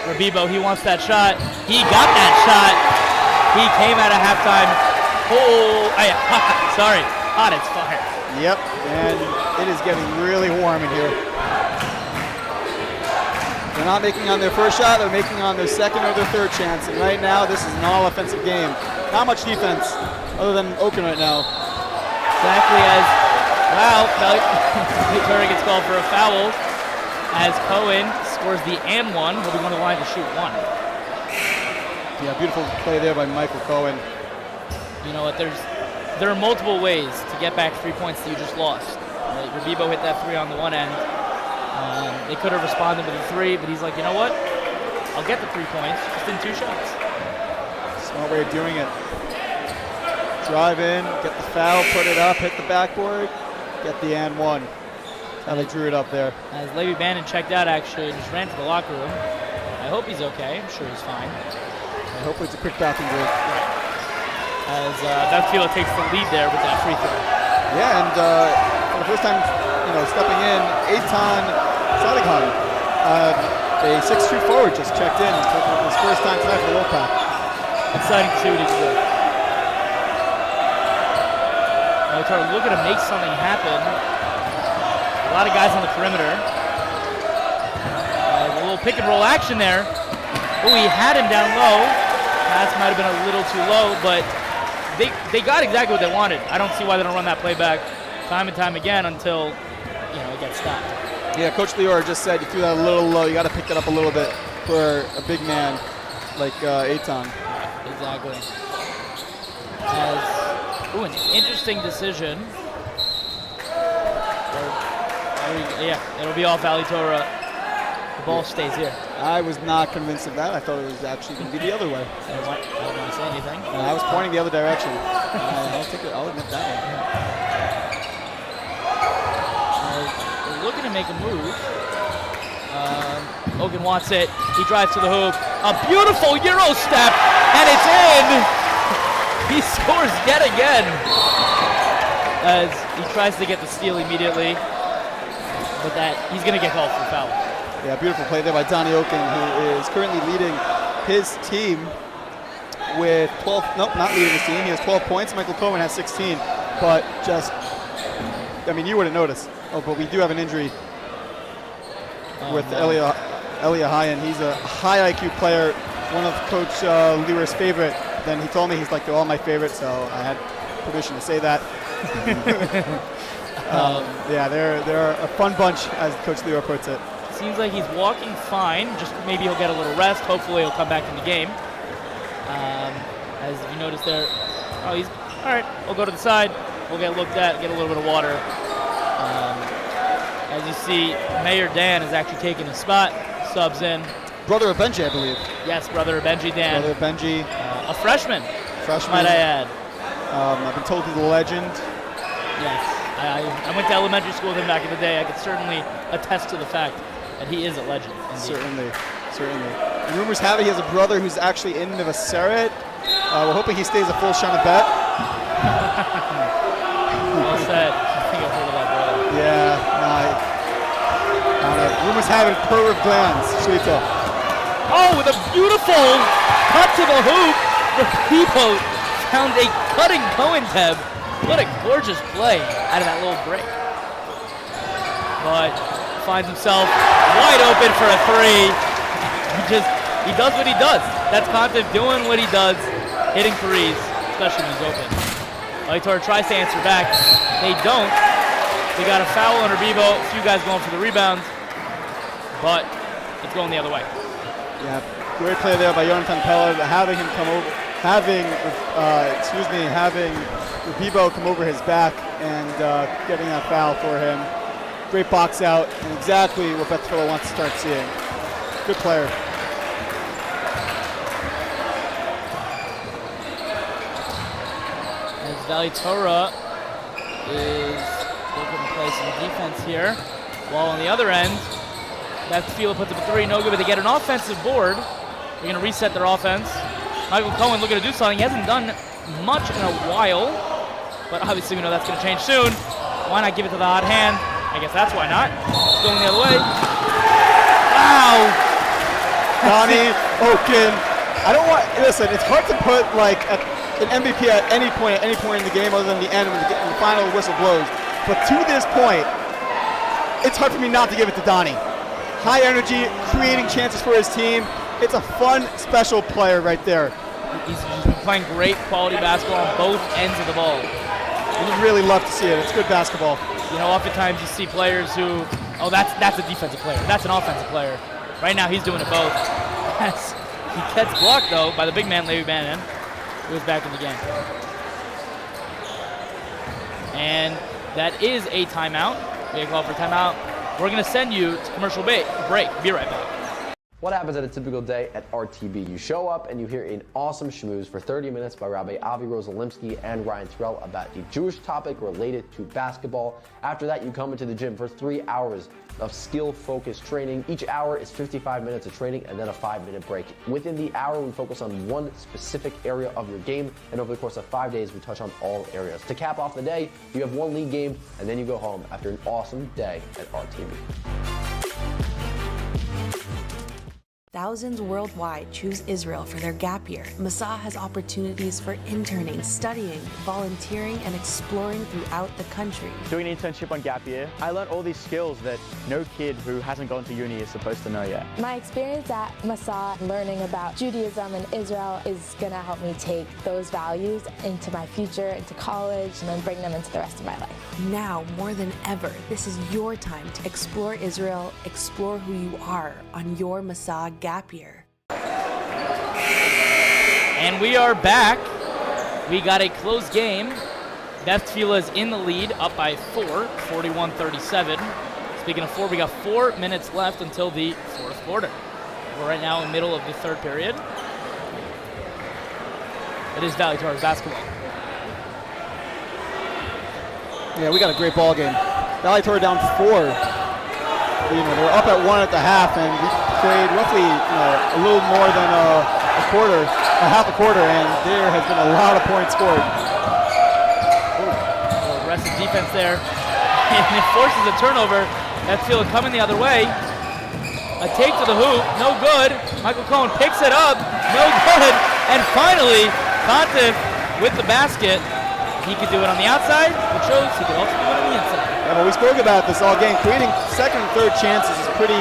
Rabibo, he wants that shot. He got that shot. He came out of halftime. Sorry. Hot as fire. Yep, and it is getting really warm in here. They're not making on their first shot, they're making on their second or their third chance. And right now, this is an all-offensive game. Not much defense, other than Oken right now. Exactly as, wow, Torah gets called for a foul as Cohen scores the and one. He'll be going to the line to shoot one. Yeah, beautiful play there by Michael Cohen. You know what, there are multiple ways to get back 3 points that you just lost. Rabibo hit that three on the one end. They could have responded with a three, but he's like, you know what? I'll get the 3 points, just in 2 shots. Smart way of doing it. Drive in, get the foul, put it up, hit the backboard, get the and one. That's how they drew it up there. As Levi Bannon checked out, actually, just ran to the locker room. I hope he's okay. I'm sure he's fine. And hopefully it's a quick bathroom break. As Beth Tfiloh takes the lead there with that free throw. Yeah, and for the first time, stepping in, Eitan Sarachek, a 6'2" forward, just checked in for his first time tonight for the Wolfpack. Exciting to see what he's doing. Torah looking to make something happen. A lot of guys on the perimeter. A little pick and roll action there. Oh, he had him down low. Pass might have been a little too low, but they got exactly what they wanted. I don't see why they don't run that play back time and time again until it gets stopped. Yeah, Coach Lior just said you threw that a little low. You got to pick that up a little bit for a big man like Eitan. Exactly. An interesting decision. Yeah, it'll be off Valley Torah. The ball stays here. I was not convinced of that. I thought it was actually going to be the other way. I don't want to say anything. I was pointing the other direction. I'll admit that one. They're looking to make a move. Logan wants it. He drives to the hoop. A beautiful Euro step, and it's in. He scores yet again as he tries to get the steal immediately, but he's going to get called for foul. Yeah, beautiful play there by Donnie Oken, who is currently leading his team with 12. Nope, not leading his team. He has 12 points. Michael Cohen has 16, but you wouldn't notice. Oh, but we do have an injury with Elia Hayan. He's a high IQ player, one of Coach Lior's favorite. Then he told me he's like, they're all my favorites, so I had permission to say that. Yeah, they're a fun bunch, as Coach Lior puts it. Seems like he's walking fine. Just maybe he'll get a little rest. Hopefully he'll come back in the game. As you notice there, he's all right. We'll go to the side. We'll get looked at. Get a little bit of water. As you see, Mayor Dan is actually taking a spot. Subs in. Brother of Benji, I believe. Yes, brother of Benji Dan. Brother of Benji. A freshman. Might I add. I've been told he's a legend. Yes. I went to elementary school with him back in the day. I could certainly attest to the fact that he is a legend. Indeed. Certainly. The rumors have it he has a brother who's actually in Nivaseret. We're hoping he stays a full Shana Bet. Well said. I think I've heard of that brother. Yeah, rumors have it Purr of Glans, Shlita. Oh, with a beautiful cut to the hoop. The people found a cutting Cohen Teb. What a gorgeous play out of that little break. But finds himself wide open for a three. He does what he does. That's Contiv doing what he does, hitting threes, especially when he's open. Torah tries to answer back. They don't. They got a foul on Rabibo. A few guys going for the rebound, but it's going the other way. Yeah, great play there by Yonatan Pella, having him come over, having Rabibo come over his back and getting that foul for him. Great box out, and exactly what Beth Tfiloh wants to start seeing. Good player. As Valley Torah is looking to play some defense here, while on the other end, Beth Tfiloh puts up a three, no good, but they get an offensive board. They're going to reset their offense. Michael Cohen looking to do something. He hasn't done much in a while, but obviously we know that's going to change soon. Why not give it to the hot hand? I guess that's why not. It's going the other way. Wow! Donnie Oken. Listen, it's hard to put like an MVP at any point in the game other than the end when the final whistle blows. But to this point, it's hard for me not to give it to Donnie. High energy, creating chances for his team. It's a fun, special player right there. He's been playing great quality basketball on both ends of the ball. You really love to see it. It's good basketball. You know, oftentimes you see players who, oh, that's a defensive player. That's an offensive player. Right now, he's doing it both. He gets blocked, though, by the big man, Levi Bannon, who is back in the game. And that is a timeout. We have called for timeout. We're going to send you to commercial break. Be right back. What happens at a typical day at RTB? You show up and you hear an awesome schmooze for 30 minutes by Rabbi Avi Rosalimsky and Ryan Terrell about a Jewish topic related to basketball. After that, you come into the gym for 3 hours of skill-focused training. Each hour is 55 minutes of training and then a 5-minute break. Within the hour, we focus on one specific area of your game, and over the course of 5 days, we touch on all areas. To cap off the day, you have one league game, and then you go home after an awesome day at RTB. Thousands worldwide choose Israel for their gap year. Masa has opportunities for interning, studying, volunteering, and exploring throughout the country. Doing an internship on gap year, I learned all these skills that no kid who hasn't gone to uni is supposed to know yet. My experience at Masa, learning about Judaism and Israel, is going to help me take those values into my future, into college, and then bring them into the rest of my life. Now, more than ever, this is your time to explore Israel, explore who you are on your Masa gap year. And we are back. We got a close game. Beth Tfiloh is in the lead, up by 4, 41-37. Speaking of 4, we got 4 minutes left until the fourth quarter. We're right now in the middle of the third period. It is Valley Torah basketball. Yeah, we got a great ball game. Valley Torah down 4. They were up at 1 at the half, and we played roughly a little more than half a quarter, and there has been a lot of points scored. Aggressive defense there, and it forces a turnover. That Tfiloh coming the other way. A take to the hoop, no good. Michael Cohen picks it up, no good. And finally, Pontiff with the basket. He could do it on the outside, which shows he could also do it on the inside. Yeah, but we spoke about this all game. Creating second and third chances is pretty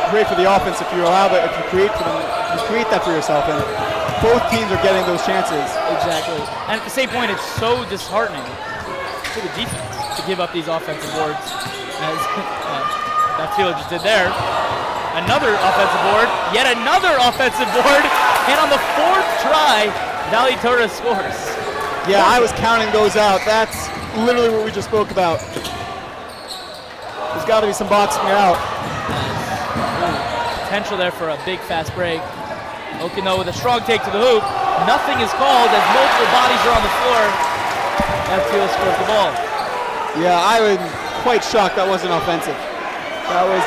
great for the offense if you allow that. If you create for them, you create that for yourself, and both teams are getting those chances. Exactly. And at the same point, it's so disheartening to the defense to give up these offensive boards, as that Tfiloh just did there. Another offensive board, yet another offensive board, and on the fourth try, Valley Torah scores. Yeah, I was counting those out. That's literally what we just spoke about. There's got to be some boxing out. Potential there for a big fast break. Okino with a strong take to the hoop. Nothing is called as multiple bodies are on the floor. That Tfiloh scores the ball. Yeah, I was quite shocked that wasn't offensive. That was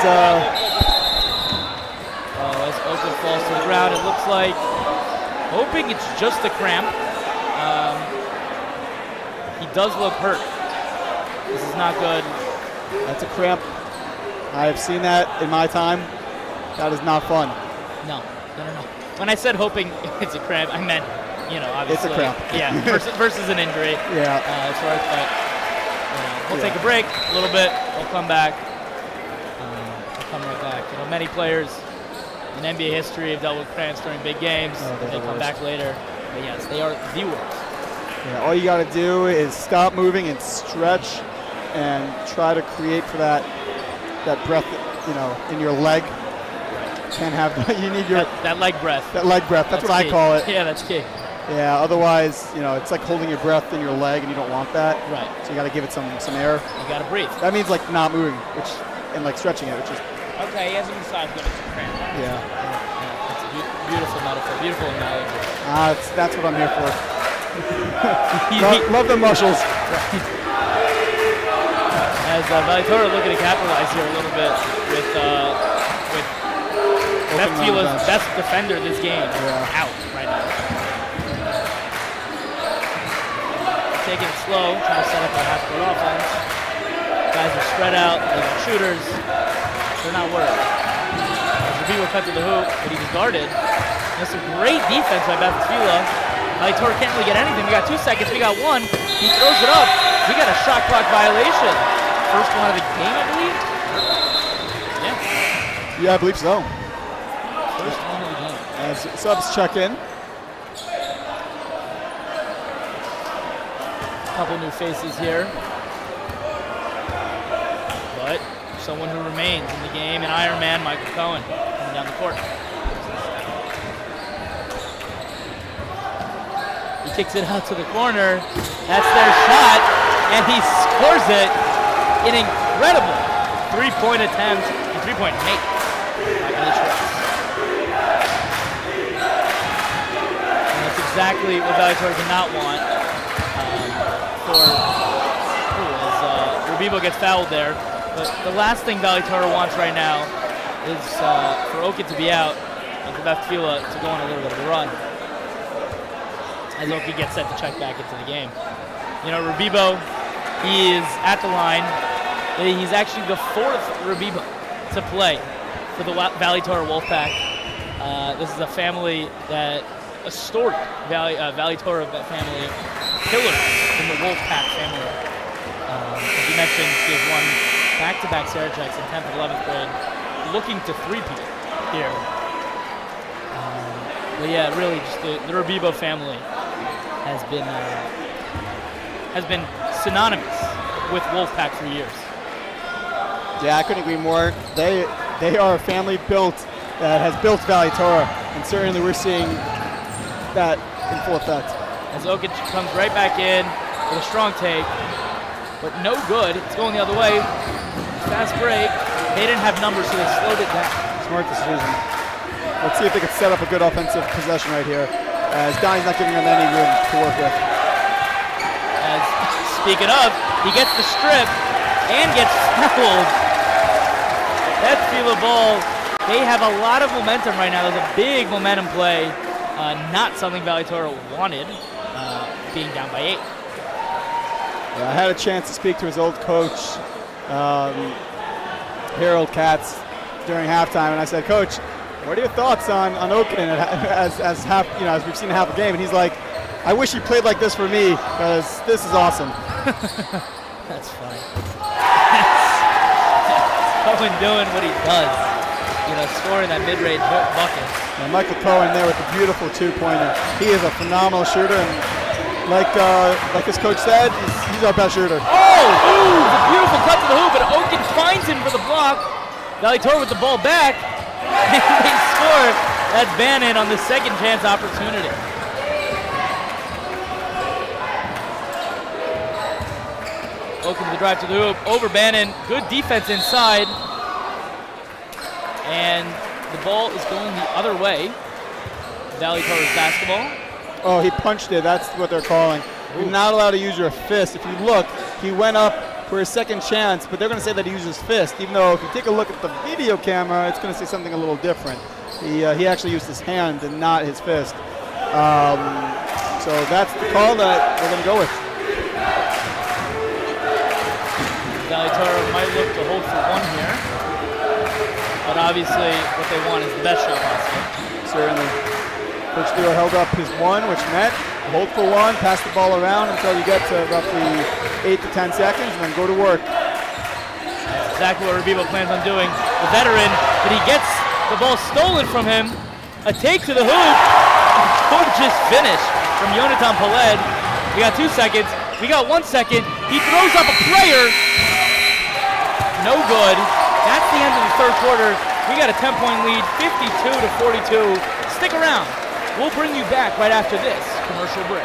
as Oka falls to the ground, it looks like, hoping it's just a cramp. He does look hurt. This is not good. That's a cramp. I have seen that in my time. That is not fun. No. When I said hoping it's a cramp, I meant, obviously. It's a cramp. Yeah, versus an injury. Yeah. That's right. But we'll take a break a little bit. We'll come back. We'll come right back. Many players in NBA history have dealt with cramps during big games. They come back later. But yes, they are the worst. Yeah, all you got to do is stop moving and stretch and try to create for that breath, in your leg. Can't have you need your that leg breath. That leg breath. That's what key. I call it. Yeah, that's key. Yeah. Otherwise, it's like holding your breath in your leg, and you don't want that. Right. So you got to give it some air. You got to breathe. That means like not moving, and like stretching it, which is. Okay, he hasn't massaged, but it's a cramp. Yeah. It's a beautiful metaphor, beautiful analogy. That's what I'm here for. love the muscles. As Valley Torah looking to capitalize here a little bit with Beth Tfiloh's best defender this game out right now. Taking it slow, trying to set up a half-court offense. Guys are spread out, they got shooters. They're not worried. Rabbi cut to the hoop, but he was guarded. That's a great defense by Beth Tfiloh. Valley Torah can't really get anything. We got 2 seconds. We got 1. He throws it up. We got a shot clock violation. First one of the game, I believe. Yeah, I believe so. First one of the game. As subs check in. couple new faces here. But someone who remains in the game, an Iron Man, Michael Cohen, coming down the court. He kicks it out to the corner. That's their shot, and he scores it. An incredible three-point attempt and three-point make by Eli Schwartz. And that's exactly what Valley Torah did not want. As Rubibo gets fouled there. But the last thing Valley Torah wants right now is for Okin to be out and for Beth Tfiloh to go on a little bit of a run. As Okin gets set to check back into the game. You know, Rubibo, he is at the line. He's actually the fourth Rubibo to play for the Valley Torah Wolfpack. This is a family that, a storied Valley Torah family, pillars in the Wolfpack family. As you mentioned, he has won back-to-back Saracheks in 10th and 11th grade, looking to three-peat here. But yeah, really, just the Rubibo family has been synonymous with Wolfpack for years. Yeah, I couldn't agree more. They are a family that has built Valley Torah, and certainly we're seeing that in full effect. As Okin comes right back in with a strong take, but no good. It's going the other way. Fast break. They didn't have numbers, so they slowed it down. Smart decision. Let's see if they can set up a good offensive possession right here, as Donnie's not giving them any room to work with. As, speaking of, he gets the strip and gets fouled. That's Tfiloh ball. They have a lot of momentum right now. There's a big momentum play. Not something Valley Torah wanted, being down by 8. Yeah, I had a chance to speak to his old coach, Harold Katz, during halftime, and I said, "Coach, what are your thoughts on Okin as we've seen half a game?" And he's like, "I wish he played like this for me, because this is awesome." That's funny. Cohen doing what he does, scoring that mid-range bucket. And Michael Cohen there with a beautiful two-pointer. He is a phenomenal shooter, and like his coach said, he's our best shooter. Oh! Ooh, it's a beautiful cut to the hoop, but Okin finds him for the block. Valley Torah with the ball back, and they score. That's Bannon on the second chance opportunity. Okin with the drive to the hoop, over Bannon. Good defense inside. And the ball is going the other way. Valley Torah's basketball. Oh, he punched it. That's what they're calling. Ooh. You're not allowed to use your fist. If you look, he went up for his second chance, but they're going to say that he used his fist, even though if you take a look at the video camera, it's going to say something a little different. He actually used his hand and not his fist. So that's the call that we're going to go with. Valley Torah might look to hold for one here, but obviously what they want is the best shot possible. Certainly. Coach Tfiloh held up his one, which meant hold for one, pass the ball around until you get to roughly 8 to 10 seconds, and then go to work. That's exactly what Rubibo plans on doing. The veteran, but he gets the ball stolen from him. A take to the hoop. Gorgeous finish from Yonatan Peled. We got 2 seconds. We got 1 second. He throws up a prayer. No good. That's the end of the third quarter. We got a 10-point lead, 52 to 42. Stick around. We'll bring you back right after this commercial break.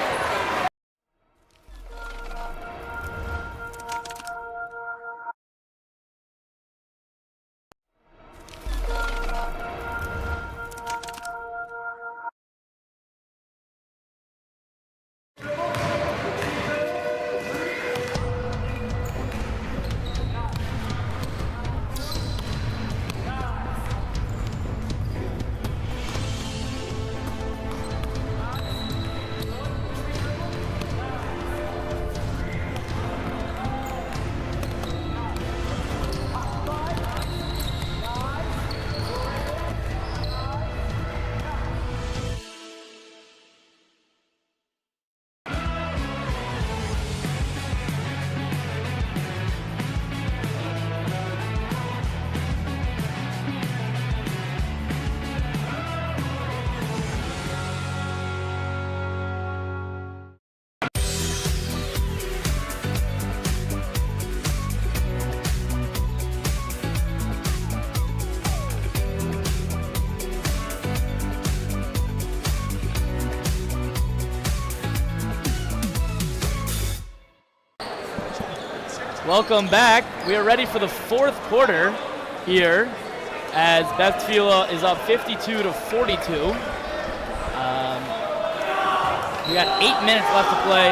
Welcome back. We are ready for the fourth quarter here as Beth Tfiloh is up 52-42. We got 8 minutes left to play.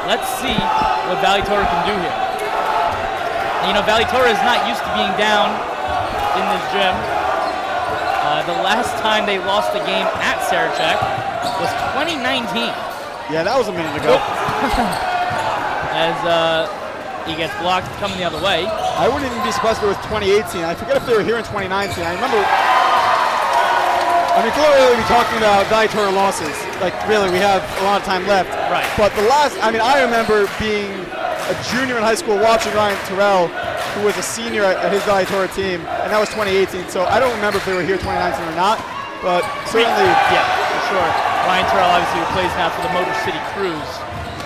Let's see what Valley Torah can do here. And, you know, Valley Torah is not used to being down in this gym. The last time they lost a game at Sarachek was 2019. Yeah, that was a minute ago. As he gets blocked coming the other way. I wouldn't even be surprised if it was 2018. I forget if they were here in 2019. I remember, we'll really be talking about Valley Torah losses. Like, really, we have a lot of time left. Right. But I remember being a junior in high school watching Ryan Terrell, who was a senior at his Valley Torah team, and that was 2018. So I don't remember if they were here 2019 or not, but certainly. Yeah, for sure. Ryan Terrell, obviously, who plays now for the Motor City Cruise,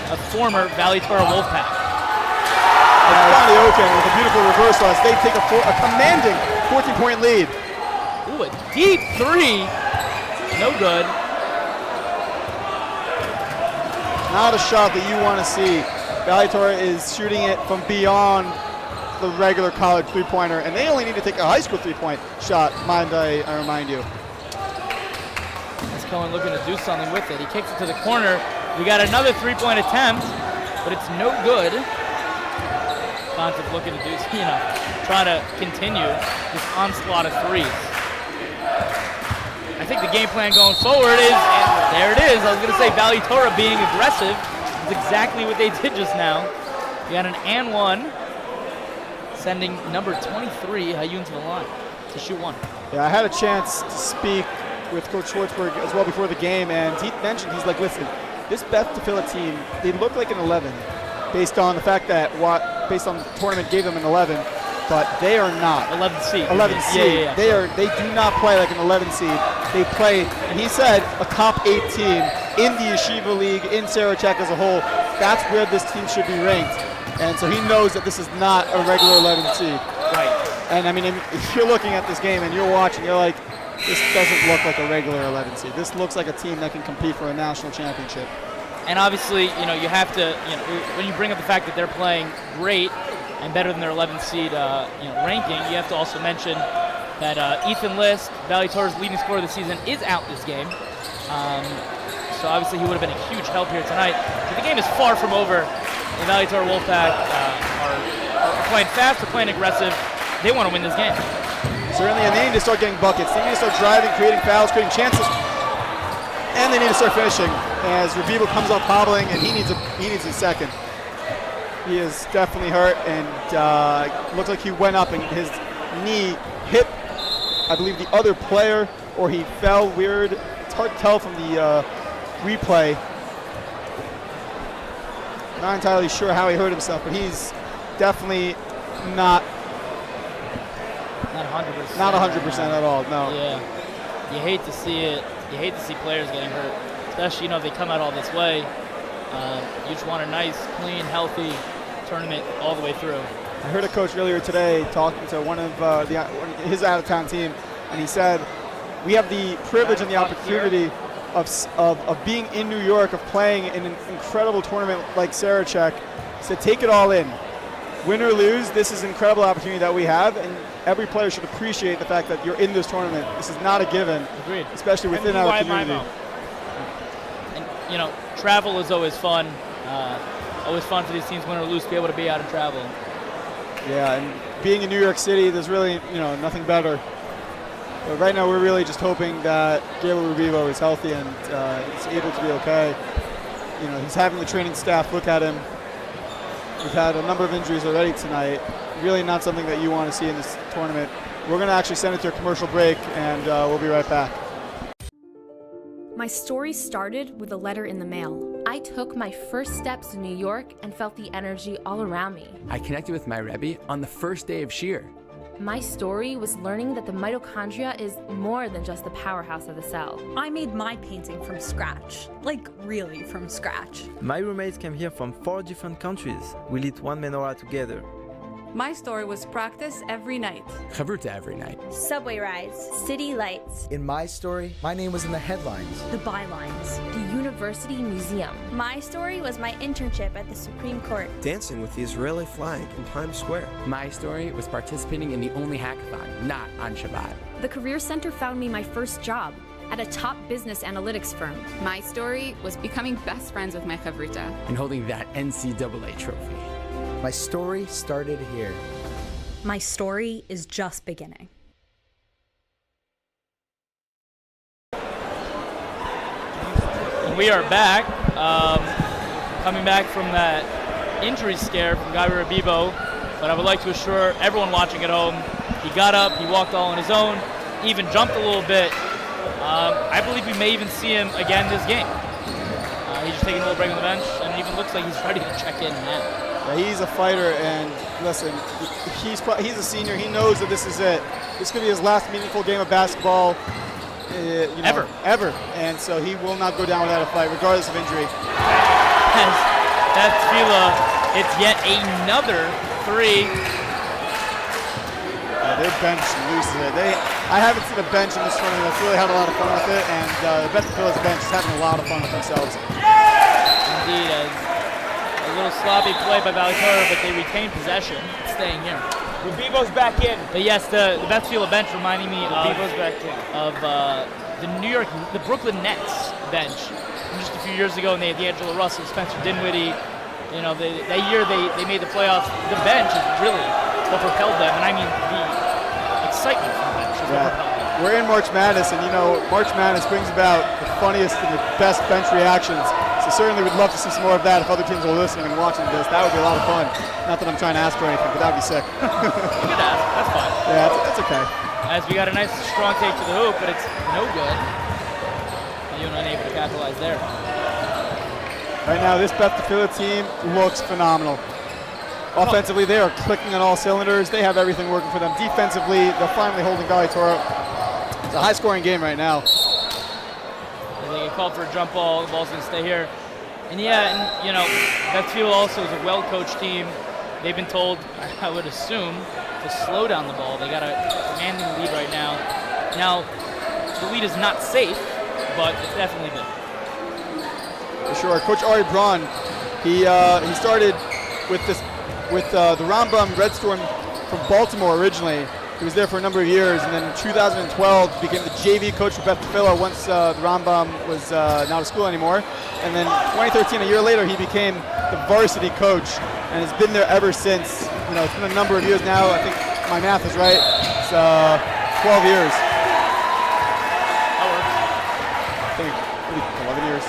a former Valley Torah Wolfpack. Johnny Oken with a beautiful reversal as they take a commanding 14-point lead. Ooh, a deep three. No good. Not a shot that you want to see. Valley Torah is shooting it from beyond the regular college three-pointer, and they only need to take a high school three-point shot, I remind you. That's Cohen looking to do something with it. He kicks it to the corner. We got another three-point attempt, but it's no good. Concept looking to do, try to continue this onslaught of threes. I think the game plan going forward is, and there it is. I was going to say Valley Torah being aggressive is exactly what they did just now. We got an and one, sending number 23 Hayun to the line to shoot one. Yeah, I had a chance to speak with Coach Schwartzberg as well before the game, and he mentioned, he's like, listen, this Beth Tfiloh team, they look like an 11 based on the fact that based on the tournament gave them an 11, but they are not. 11 seed. 11 seed. Yeah. They do not play like an 11 seed. They play, and he said, a top 8 team in the Yeshiva League, in Sarachek as a whole. That's where this team should be ranked. And so he knows that this is not a regular 11 seed. Right. And I mean, if you're looking at this game and you're watching, you're like, this doesn't look like a regular 11 seed. This looks like a team that can compete for a national championship. And obviously, you have to, when you bring up the fact that they're playing great and better than their 11th seed, ranking, you have to also mention that Ethan List, Valley Torah's leading scorer of the season, is out this game. So obviously he would have been a huge help here tonight. But the game is far from over. The Valley Torah Wolfpack are playing fast, they're playing aggressive. They want to win this game. Certainly, and they need to start getting buckets. They need to start driving, creating fouls, creating chances. And they need to start finishing as Revivo comes up hobbling, and he needs a second. He is definitely hurt, and looks like he went up and his knee hit, I believe, the other player, or he fell weird. It's hard to tell from the replay. Not entirely sure how he hurt himself, but he's definitely not 100%. Not 100% at all, no. Yeah. You hate to see it. You hate to see players getting hurt, especially, if they come out all this way. You just want a nice, clean, healthy tournament all the way through. I heard a coach earlier today talking to one of his out-of-town team, and he said, we have the privilege and the opportunity of being in New York, of playing in an incredible tournament like Sarachek. He said, take it all in. Win or lose, this is an incredible opportunity that we have, and every player should appreciate the fact that you're in this tournament. This is not a given, Agreed. Especially within our community. And, travel is always fun. Always fun for these teams, win or lose, to be able to be out and travel. Yeah, and being in New York City, there's really, nothing better. But right now, we're really just hoping that Gabriel Revivo is healthy and is able to be okay. He's having the training staff look at him. We've had a number of injuries already tonight. Really not something that you want to see in this tournament. We're going to actually send it to a commercial break, and we'll be right back. My story started with a letter in the mail. I took my first steps in New York and felt the energy all around me. I connected with my Rebbe on the first day of Shir. My story was learning that the mitochondria is more than just the powerhouse of the cell. I made my painting from scratch, like really from scratch. My roommates came here from 4 different countries. We lit one menorah together. My story was practice every night. Chavruta every night. Subway rides, city lights. In my story, my name was in the headlines. The bylines. The University Museum. My story was my internship at the Supreme Court. Dancing with the Israeli flag in Times Square. My story was participating in the only hackathon, not on Shabbat. The Career Center found me my first job at a top business analytics firm. My story was becoming best friends with my chavruta. And holding that NCAA trophy. My story started here. My story is just beginning. We are back, coming back from that injury scare from Guy Rabibo, but I would like to assure everyone watching at home, he got up, he walked all on his own, even jumped a little bit. I believe we may even see him again this game. He's just taking a little break on the bench, and it even looks like he's ready to check in now. Yeah, he's a fighter, and listen, he's a senior. He knows that this is it. This could be his last meaningful game of basketball, ever. And so he will not go down without a fight, regardless of injury. That's Tfiloh. It's yet another three. Their bench loses it. I haven't seen a bench in this tournament that's really had a lot of fun with it, and Beth Tfiloh's bench is having a lot of fun with themselves. Indeed, a little sloppy play by Valley Torah, but they retain possession, staying here. Rabibo's back in. But yes, the Beth Tfiloh bench reminding me Rabibo's back in. of the Brooklyn Nets bench from just a few years ago, and they had D'Angelo Russell, Spencer Dinwiddie. You know, that year they made the playoffs. The bench is really what propelled them, and I mean the excitement from the bench is what propelled them. We're in March Madness, and March Madness brings about the funniest and the best bench reactions. So certainly we'd love to see some more of that if other teams are listening and watching this. That would be a lot of fun. Not that I'm trying to ask for anything, but that would be sick. You could ask. That's fine. Yeah, that's okay. As we got a nice strong take to the hoop, but it's no good. You're unable to capitalize there. Right now, this Beth Tfiloh team looks phenomenal. Offensively, they are clicking on all cylinders. They have everything working for them. Defensively, they're finally holding Valley Torah. It's a high-scoring game right now. They get called for a jump ball. The ball's going to stay here. And Beth Tfiloh also is a well-coached team. They've been told, I would assume, to slow down the ball. They got a commanding lead right now. Now, the lead is not safe, but it's definitely good. For sure. Coach Ari Braun, he started with the Rambam Red Storm from Baltimore originally. He was there for a number of years, and then in 2012 became the JV coach for Beth Tfiloh once the Rambam was not a school anymore. And then 2013, a year later, he became the varsity coach and has been there ever since. It's been a number of years now. I think my math is right. It's 12 years. I think maybe 11 years.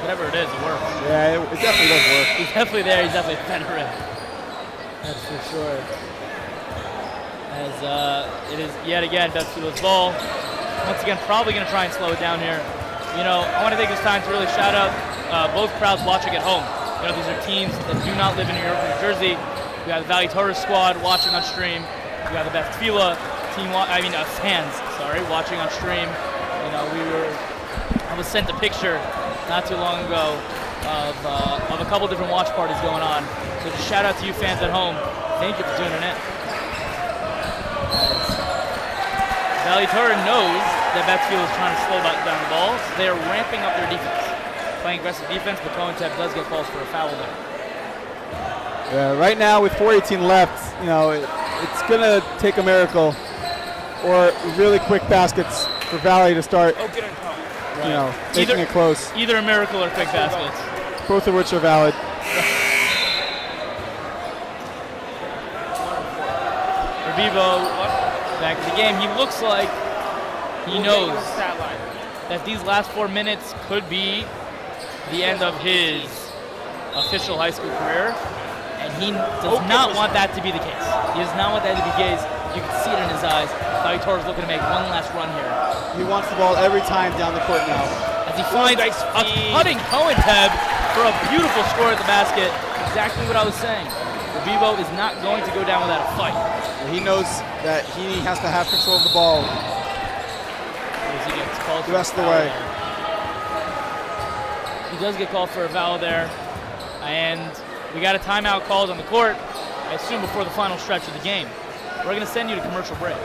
Whatever it is, it works. Yeah, it definitely does work. He's definitely there. He's definitely a veteran. That's for sure. As it is yet again Beth Tfiloh's ball. Once again, probably going to try and slow it down here. I want to take this time to really shout out both crowds watching at home. These are teams that do not live in New York or New Jersey. We have the Valley Torah squad watching on stream. We have the Beth Tfiloh team, fans, watching on stream. I was sent a picture not too long ago of a couple different watch parties going on. So just shout out to you fans at home. Thank you for tuning in. Valley Torah knows that Beth Tfiloh is trying to slow down the ball, so they are ramping up their defense. Playing aggressive defense, but Cohen Teb does get calls for a foul there. Yeah, right now with 4:18 left, it's going to take a miracle or really quick baskets for Valley to start, making it close. Either a miracle or quick baskets. Both of which are valid. Rabibo back to the game. He looks like he knows that these last 4 minutes could be the end of his official high school career, and he does not want that to be the case. He does not want that to be the case. You can see it in his eyes. Valley Torah is looking to make one last run here. He wants the ball every time down the court now. As he finds a cutting Cohen Teb for a beautiful score at the basket. Exactly what I was saying. Rabibo is not going to go down without a fight. He knows that he has to have control of the ball as he gets called the rest of the way. He does get called for a foul there, and we got a timeout called on the court. I assume before the final stretch of the game. We're going to send you to commercial break.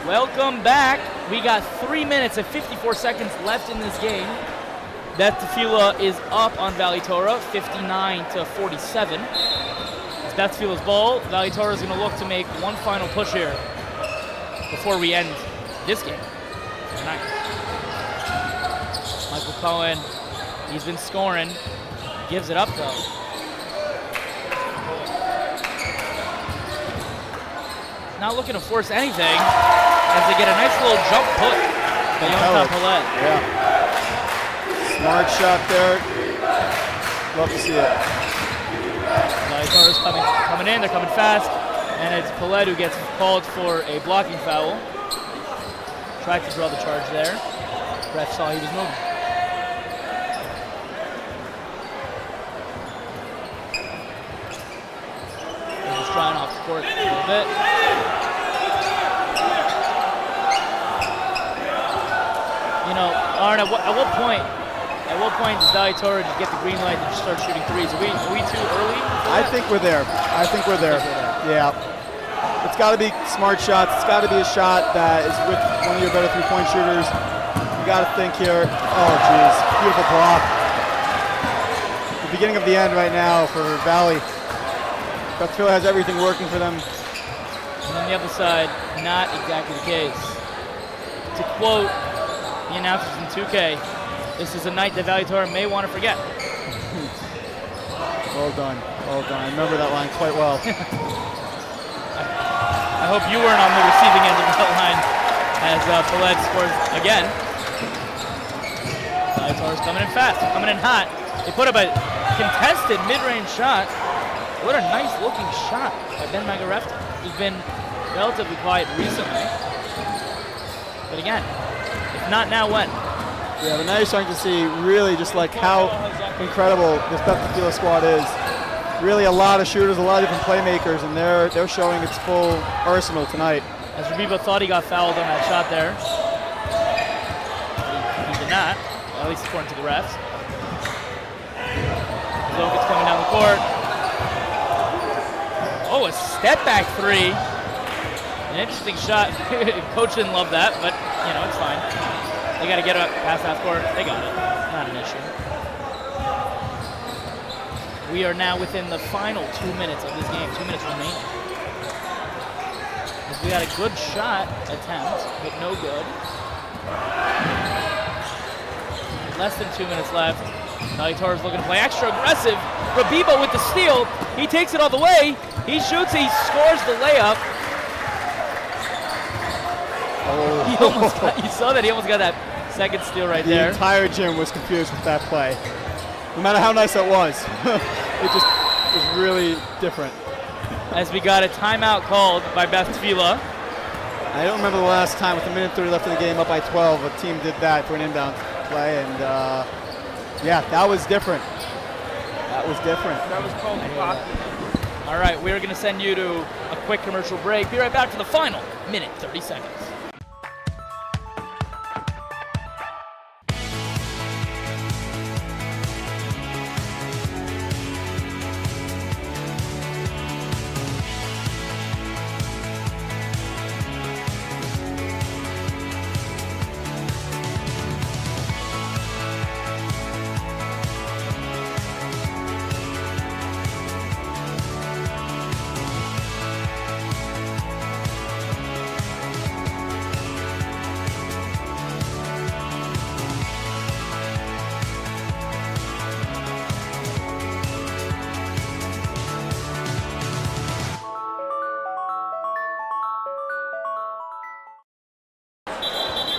Welcome back. We got 3 minutes and 54 seconds left in this game. Beth Tfiloh is up on Valley Torah, 59-47. It's Beth Tfiloh's ball. Valley Torah is going to look to make one final push here before we end this game tonight. Michael Cohen, he's been scoring. Gives it up though. Not looking to force anything as they get a nice little jump put by Yonatan Palet. Yeah. Smart shot there. Love to see it. Valley coming in, they're coming fast, and it's Palet who gets called for a blocking foul. Tried to draw the charge there. Ref saw he was moving. They're just drying off the court a little bit. You know, Arn, at what point does Valley Torah just get the green light and just start shooting threes? Are we too early? I think we're there. Yeah. It's got to be smart shots. It's got to be a shot that is with one of your better three-point shooters. You got to think here. Oh, geez. Beautiful block. The beginning of the end right now for Valley. Tfiloh has everything working for them. And on the other side, not exactly the case. To quote the announcers in 2K, this is a night that Valley Torah may want to forget. Well done. I remember that line quite well. I hope you weren't on the receiving end of that line as Palet scores again. Valley Torah's coming in fast, coming in hot. They put up a contested mid-range shot. What a nice looking shot by Ben Magarefta, who's been relatively quiet recently. But again, if not now, when? Yeah, but now you're starting to see really just like how incredible this Beth Tfiloh squad is. Really a lot of shooters, a lot of different playmakers, and they're showing its full arsenal tonight. As Rabibo thought he got fouled on that shot there. He did not, at least according to the refs. Zogut's coming down the court. Oh, a step back three. An interesting shot. Coach didn't love that, but you know, it's fine. They got to get up past half court. They got it. Not an issue. We are now within the final 2 minutes of this game. 2 minutes remaining. We got a good shot attempt, but no good. Less than 2 minutes left. Valley Torah's looking to play extra aggressive. Rabibo with the steal. He takes it all the way. He shoots. He scores the layup. Oh. He almost got, you saw that he almost got that second steal right there. The entire gym was confused with that play. No matter how nice it was, it just was really different. As we got a timeout called by Beth Tfiloh. I don't remember the last time with a minute 30 left in the game up by 12, a team did that for an inbound play, and yeah, that was different. That was different. That was called All right, we're going to send you to a quick commercial break. Be right back for the final minute, 30 seconds.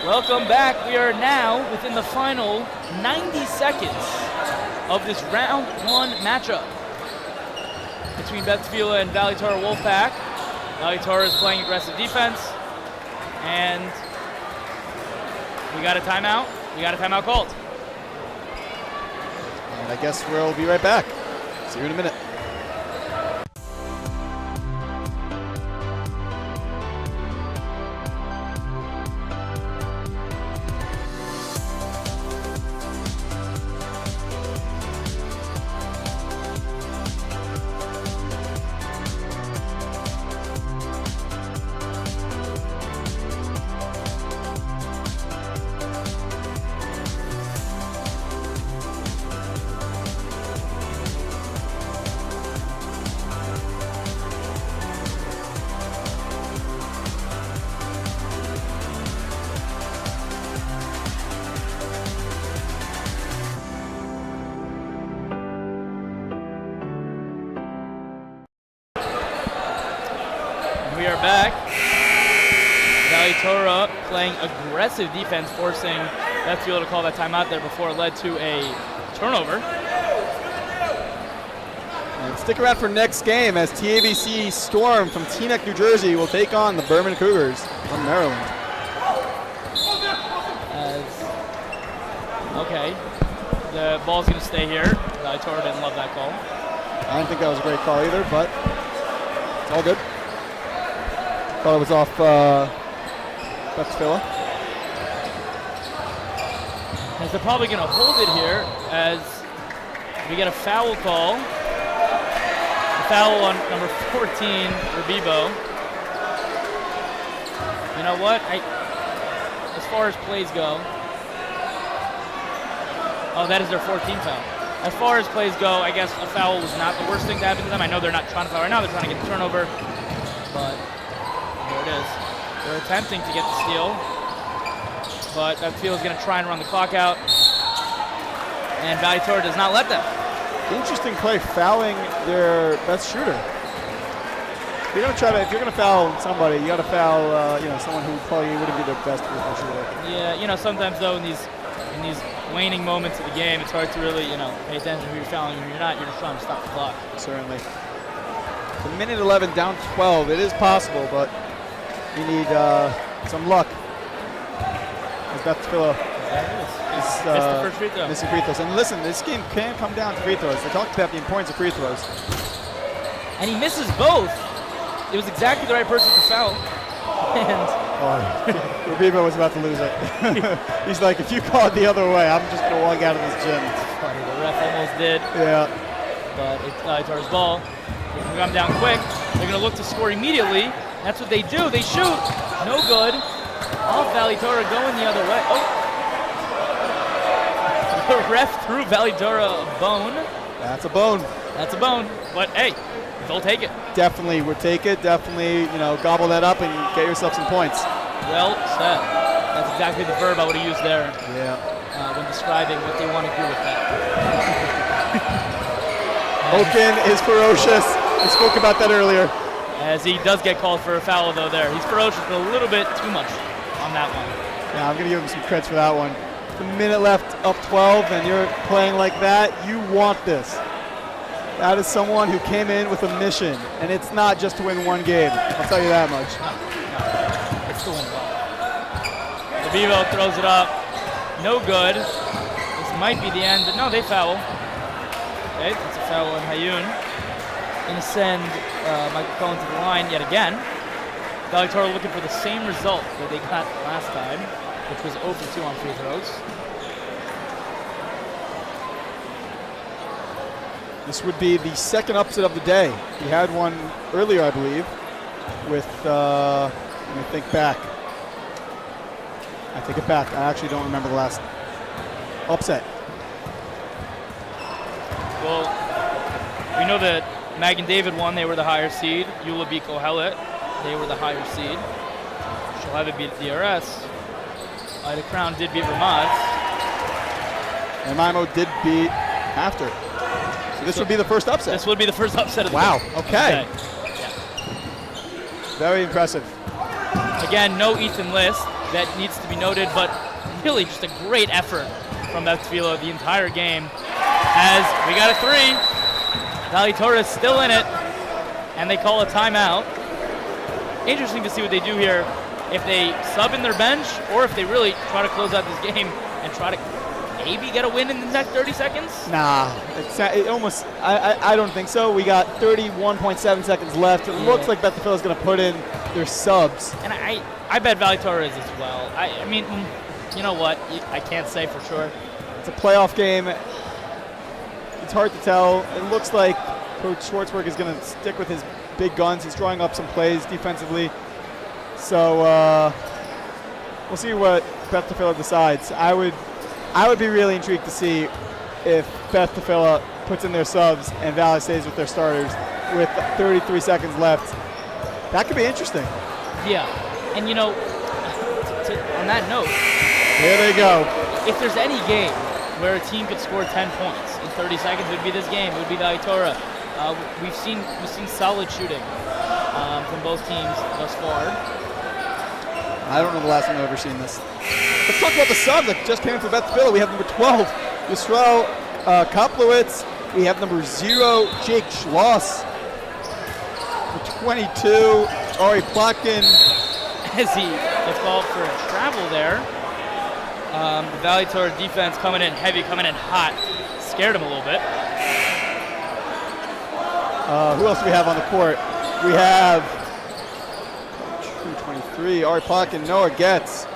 Welcome back. We are now within the final 90 seconds of this round 1 matchup between Beth Tfiloh and Valley Torah Wolfpack. Valley Torah is playing aggressive defense, and we got a timeout. We got a timeout called. And I guess we'll be right back. See you in a minute. We are back. Valley Torah playing aggressive defense, forcing Beth Tfiloh to call that timeout there before it led to a turnover. And stick around for next game as TABC Storm from Teaneck, New Jersey will take on the Berman Cougars from Maryland. Okay, the ball's going to stay here. Valley Torah didn't love that call. I didn't think that was a great call either, but it's all good. Thought it was off Beth Tfiloh. As they're probably going to hold it here as we get a foul call. A foul on number 14, Rabibo. You know what? As far as plays go, oh, that is their 14th foul. As far as plays go, I guess a foul was not the worst thing to happen to them. I know they're not trying to foul right now. They're trying to get the turnover, but there it is. They're attempting to get the steal, but that Tfiloh is going to try and run the clock out, and Valley Torah does not let them. Interesting play, fouling their best shooter. If you're going to foul somebody, you got to foul, someone who probably wouldn't be their best shooter. Yeah, sometimes though in these waning moments of the game, it's hard to really, pay attention to who you're fouling and who you're not. You're just trying to stop the clock. Certainly. So minute 11, down 12. It is possible, but you need some luck. As Beth Tfiloh missed the first free throw. Missing free throws. And listen, this game can come down to free throws. They talked about the importance of free throws. And he misses both. It was exactly the right person to foul. Rabibo was about to lose it. He's like, if you call it the other way, I'm just going to walk out of this gym. It's funny, the ref almost did. Yeah. But it's Valley Torah's ball. They can come down quick. They're going to look to score immediately. That's what they do. They shoot. No good. Off Valley Torah going the other way. Oh. The ref threw Valley Torah a bone. That's a bone. That's a bone. But hey, they'll take it. Definitely would take it. Definitely, gobble that up and get yourself some points. Well said. That's exactly the verb I would have used there. Yeah. When describing what they want to do with that. Oken is ferocious. We spoke about that earlier. As he does get called for a foul though there. He's ferocious, but a little bit too much on that one. Yeah, I'm going to give him some creds for that one. A minute left, up 12, and you're playing like that. You want this. That is someone who came in with a mission, and it's not just to win one game. I'll tell you that much. No. It's to win one. Rabibo throws it up. No good. This might be the end, but no, they foul. Okay, that's a foul on Hayun. Going to send Michael Cohen to the line yet again. Valley Torah looking for the same result that they got last time, which was 0 for 2 on free throws. This would be the second upset of the day. He had one earlier, I believe, with, let me think back. I take it back. I actually don't remember the last upset. Well, we know that Mag and David won. They were the higher seed. Eula beat Kohelet. They were the higher seed. Shalava beat DRS. Ida Crown did beat Ramaz. And Maimo did beat After. So this would be the first upset. This would be the first upset of the Wow, game. okay. Yeah. Very impressive. Again, no Ethan List. that needs to be noted, but really just a great effort from Beth Tfiloh the entire game. As we got a 3, Valley Torah is still in it, and they call a timeout. Interesting to see what they do here, if they sub in their bench or if they really try to close out this game and try to maybe get a win in the next 30 seconds? Nah, I don't think so. We got 31.7 seconds left. It looks like Beth Tfiloh is going to put in their subs. And I bet Valley Torah is as well. I mean, you know what? I can't say for sure. It's a playoff game. It's hard to tell. It looks like Coach Schwartzberg is going to stick with his big guns. He's drawing up some plays defensively. So we'll see what Beth Tfiloh decides. I would be really intrigued to see if Beth Tfiloh puts in their subs and Valley stays with their starters with 33 seconds left. That could be interesting. Yeah, and you know, on that note, here they go. If there's any game where a team could score 10 points in 30 seconds, it would be this game. It would be Valley Torah. We've seen solid shooting from both teams thus far. I don't know the last time I've ever seen this. Let's talk about the subs that just came in for Beth Tfiloh. We have number 12, Yisrael Koplowitz. We have number 0, Jake Schloss. Number 22, Ari Plotkin. As he gets called for a travel there. The Valley Torah defense coming in heavy, coming in hot. Scared him a little bit. Who else do we have on the court? We have 23, Ari Plotkin, Noah Getz.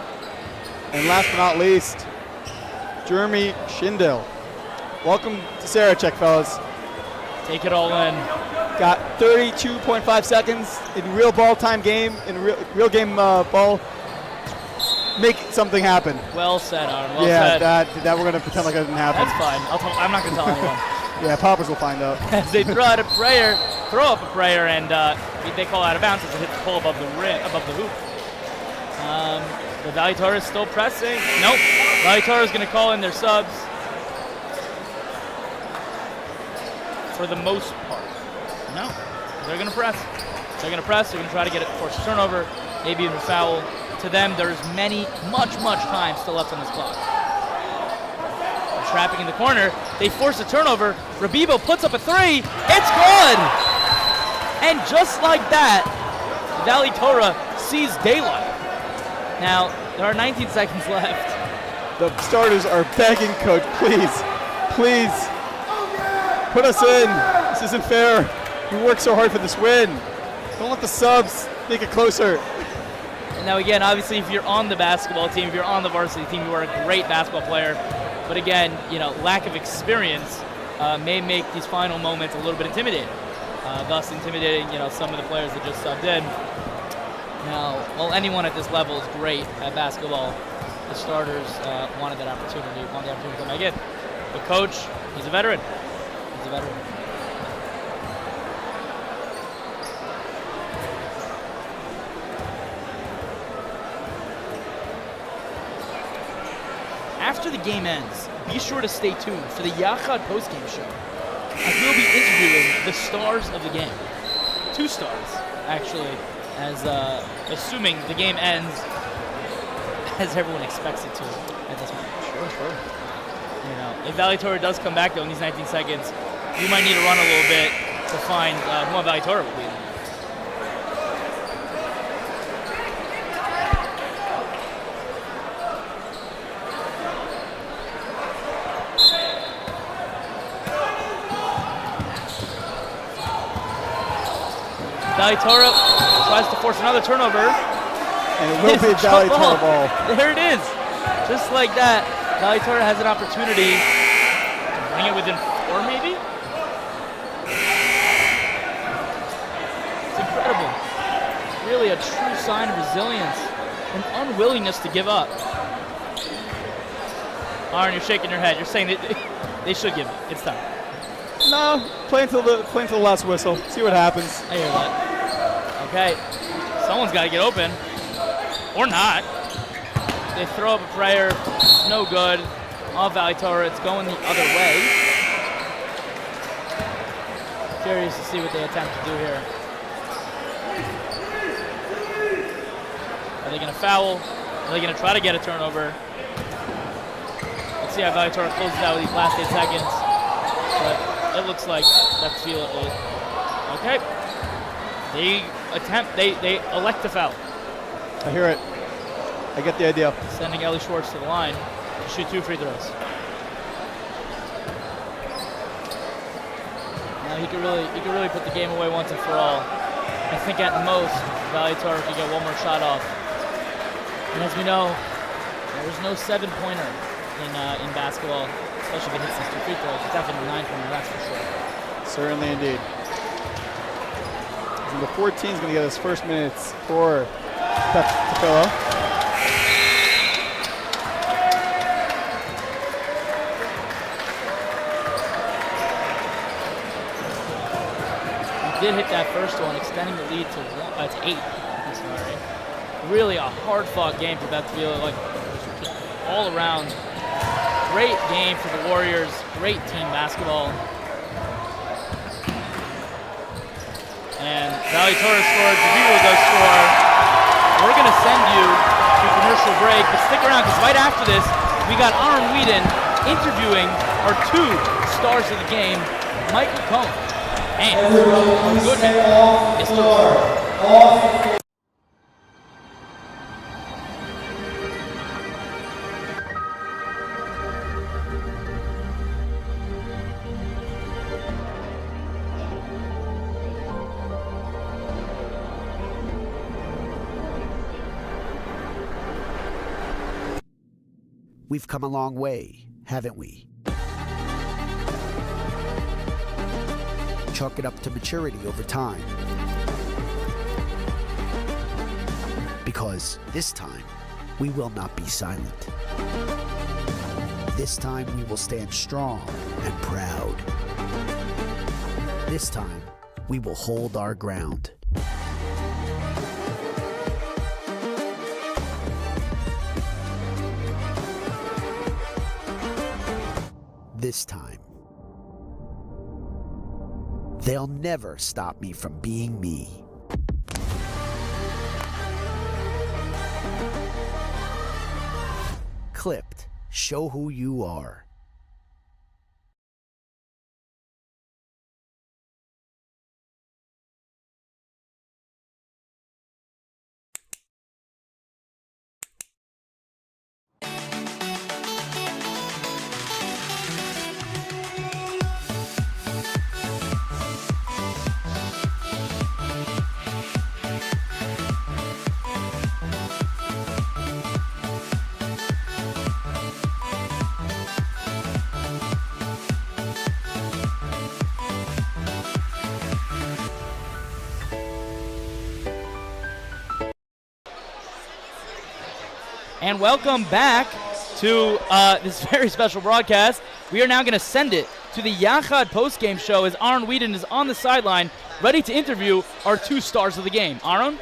And last but not least, Jeremy Schindel. Welcome to Sarachek, fellas. Take it all in. Got 32.5 seconds in real ball time game, in real game ball. Make something happen. Well said, Aaron. Well said. That we're going to pretend like that didn't happen. That's fine. I'm not going to tell anyone. Yeah, Poppers will find out. As they throw up a prayer, and they call out of bounds as it hits the pole above the rim, above the hoop. The Valley Torah is still pressing. Nope. Valley Torah is going to call in their subs for the most part. No, they're going to press. They're going to press. They're going to try to get it, force a turnover, maybe even a foul. To them, there's much time still left on this clock. They're trapping in the corner. They force a turnover. Rabibo puts up a 3. It's good! And just like that, Valley Torah sees daylight. Now, there are 19 seconds left. The starters are begging, Coach, please, put us in. This isn't fair. We worked so hard for this win. Don't let the subs make it closer. Now again, obviously, if you're on the basketball team, if you're on the varsity team, you are a great basketball player. But again, lack of experience may make these final moments a little bit intimidating. Thus intimidating, some of the players that just subbed in. Now, anyone at this level is great at basketball. The starters wanted the opportunity to come back in. But Coach, he's a veteran. After the game ends, be sure to stay tuned for the Yachad postgame show, as we'll be interviewing the stars of the game. 2 stars, actually, as assuming the game ends as everyone expects it to at this moment. Sure. If Valley Torah does come back, though, in these 19 seconds, you might need to run a little bit to find who on Valley Torah will be. Valley Torah tries to force another turnover. And it will be Valley Torah ball. There it is. Just like that, Valley Torah has an opportunity to bring it within 4, maybe? It's incredible. Really a true sign of resilience and unwillingness to give up. Aaron, you're shaking your head. You're saying that they should give up. It's time. No, play until the last whistle. See what happens. I hear that. Okay, someone's got to get open, or not. They throw up a prayer. It's no good. All Valley Torah. It's going the other way. Curious to see what they attempt to do here. Are they going to foul? Are they going to try to get a turnover? Let's see how Valley Torah closes out with these last 8 seconds. But it looks like that's Tfiloh. Okay. They elect to foul. I hear it. I get the idea. Sending Ellie Schwartz to the line to shoot 2 free throws. Now he could really put the game away once and for all. I think at most Valley Torah could get one more shot off. And as we know, there's no 7-pointer in basketball, especially if it hits these 2 free throws. It's definitely a 9-pointer, that's for sure. Certainly indeed. Number 14 is going to get his first minutes for Beth Tfiloh. Did hit that first one, extending the lead to 8. I'm sorry. Really a hard-fought game for Beth Tfiloh, like just all around. Great game for the Warriors. Great team basketball. And Valley Torah scored. Tfiloh does score. We're going to send you to commercial break, but stick around because right after this, we got Aaron Whedon interviewing our 2 stars of the game, Michael Cohen. And our good man, Mr. Torah. We've come a long way, haven't we? Chalk it up to maturity over time. Because this time, we will not be silent. This time, we will stand strong and proud. This time, we will hold our ground. This time, they'll never stop me from being me. Clipped, show who you are. And welcome back to this very special broadcast. We are now going to send it to the Yachad postgame show as Aaron Whedon is on the sideline, ready to interview our 2 stars of the game. Aaron?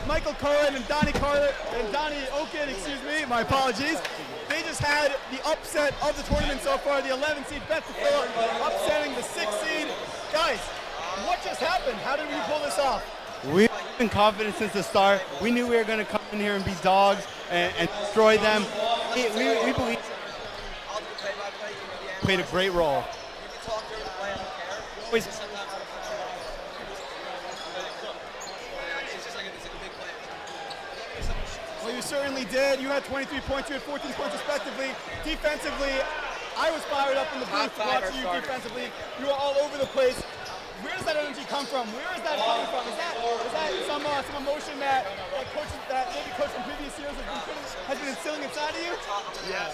Michael Cohen and Donnie Oken, my apologies. They just had the upset of the tournament so far, the 11th seed Beth Tfiloh upsetting the 6th seed. Guys, what just happened? How did we pull this off? We've been confident since the start. We knew we were going to come in here and be dogs and destroy them. We believe played a great role. Well, you certainly did. You had 23 points, you had 14 points respectively. Defensively, I was fired up in the booth watching you defensively. You were all over the place. Where does that energy come from? Where is that coming from? Is that some emotion that maybe coach from previous years has been instilling inside of you? Yeah,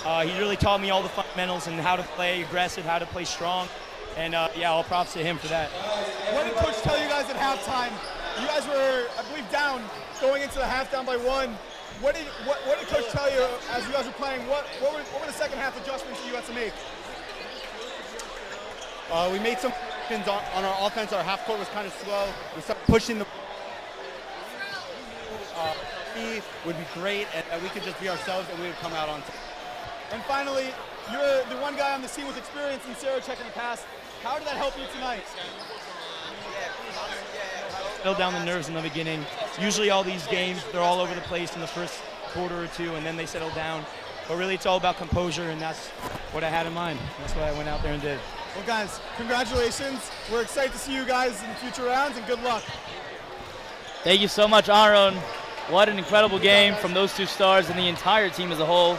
well, he really taught me all the fundamentals and how to play aggressive, how to play strong, and yeah, all props to him for that. What did coach tell you guys at halftime? You guys were, I believe, down going into the half, down by 1. What did coach tell you as you guys were playing? What were the second half adjustments that you had to make? We made some on our offense. Our half court was kind of slow. We started pushing the. Would be great, and we could just be ourselves, and we would come out on top. And finally, You're the one guy on the scene with experience in Sarachek in the past. How did that help you tonight? Settle down the nerves in the beginning. Usually all these games, they're all over the place in the first quarter or two, and then they settle down. But really, it's all about composure, and that's what I had in mind. That's what I went out there and did. Well, guys, congratulations. We're excited to see you guys in future rounds, and good luck. Thank you so much, Aaron. What an incredible game from those two stars and the entire team as a whole.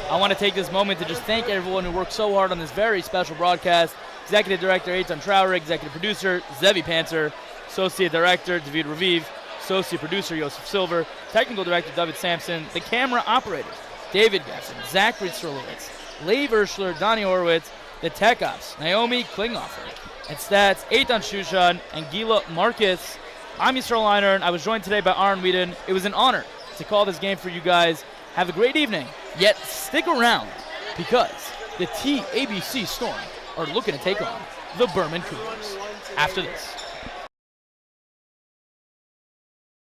I want to take this moment to just thank everyone who worked so hard on this very special broadcast. Executive Director Eitan Trower, Executive Producer Zevi Panzer, Associate Director David Raviv, Associate Producer Yosef Silver, Technical Director David Sampson, the camera operators David Gessen, Zachary Srolowitz, Leigh Urschler, Donnie Horowitz, the Tech Ops, Naomi Klinghoffer, and Stats, Eitan Shushan, and Gila Marcus. I'm Yisrael Leiner, and I was joined today by Aaron Whedon. It was an honor to call this game for you guys. Have a great evening, yet stick around because the TABC Storm are looking to take on the Berman Cougars after this.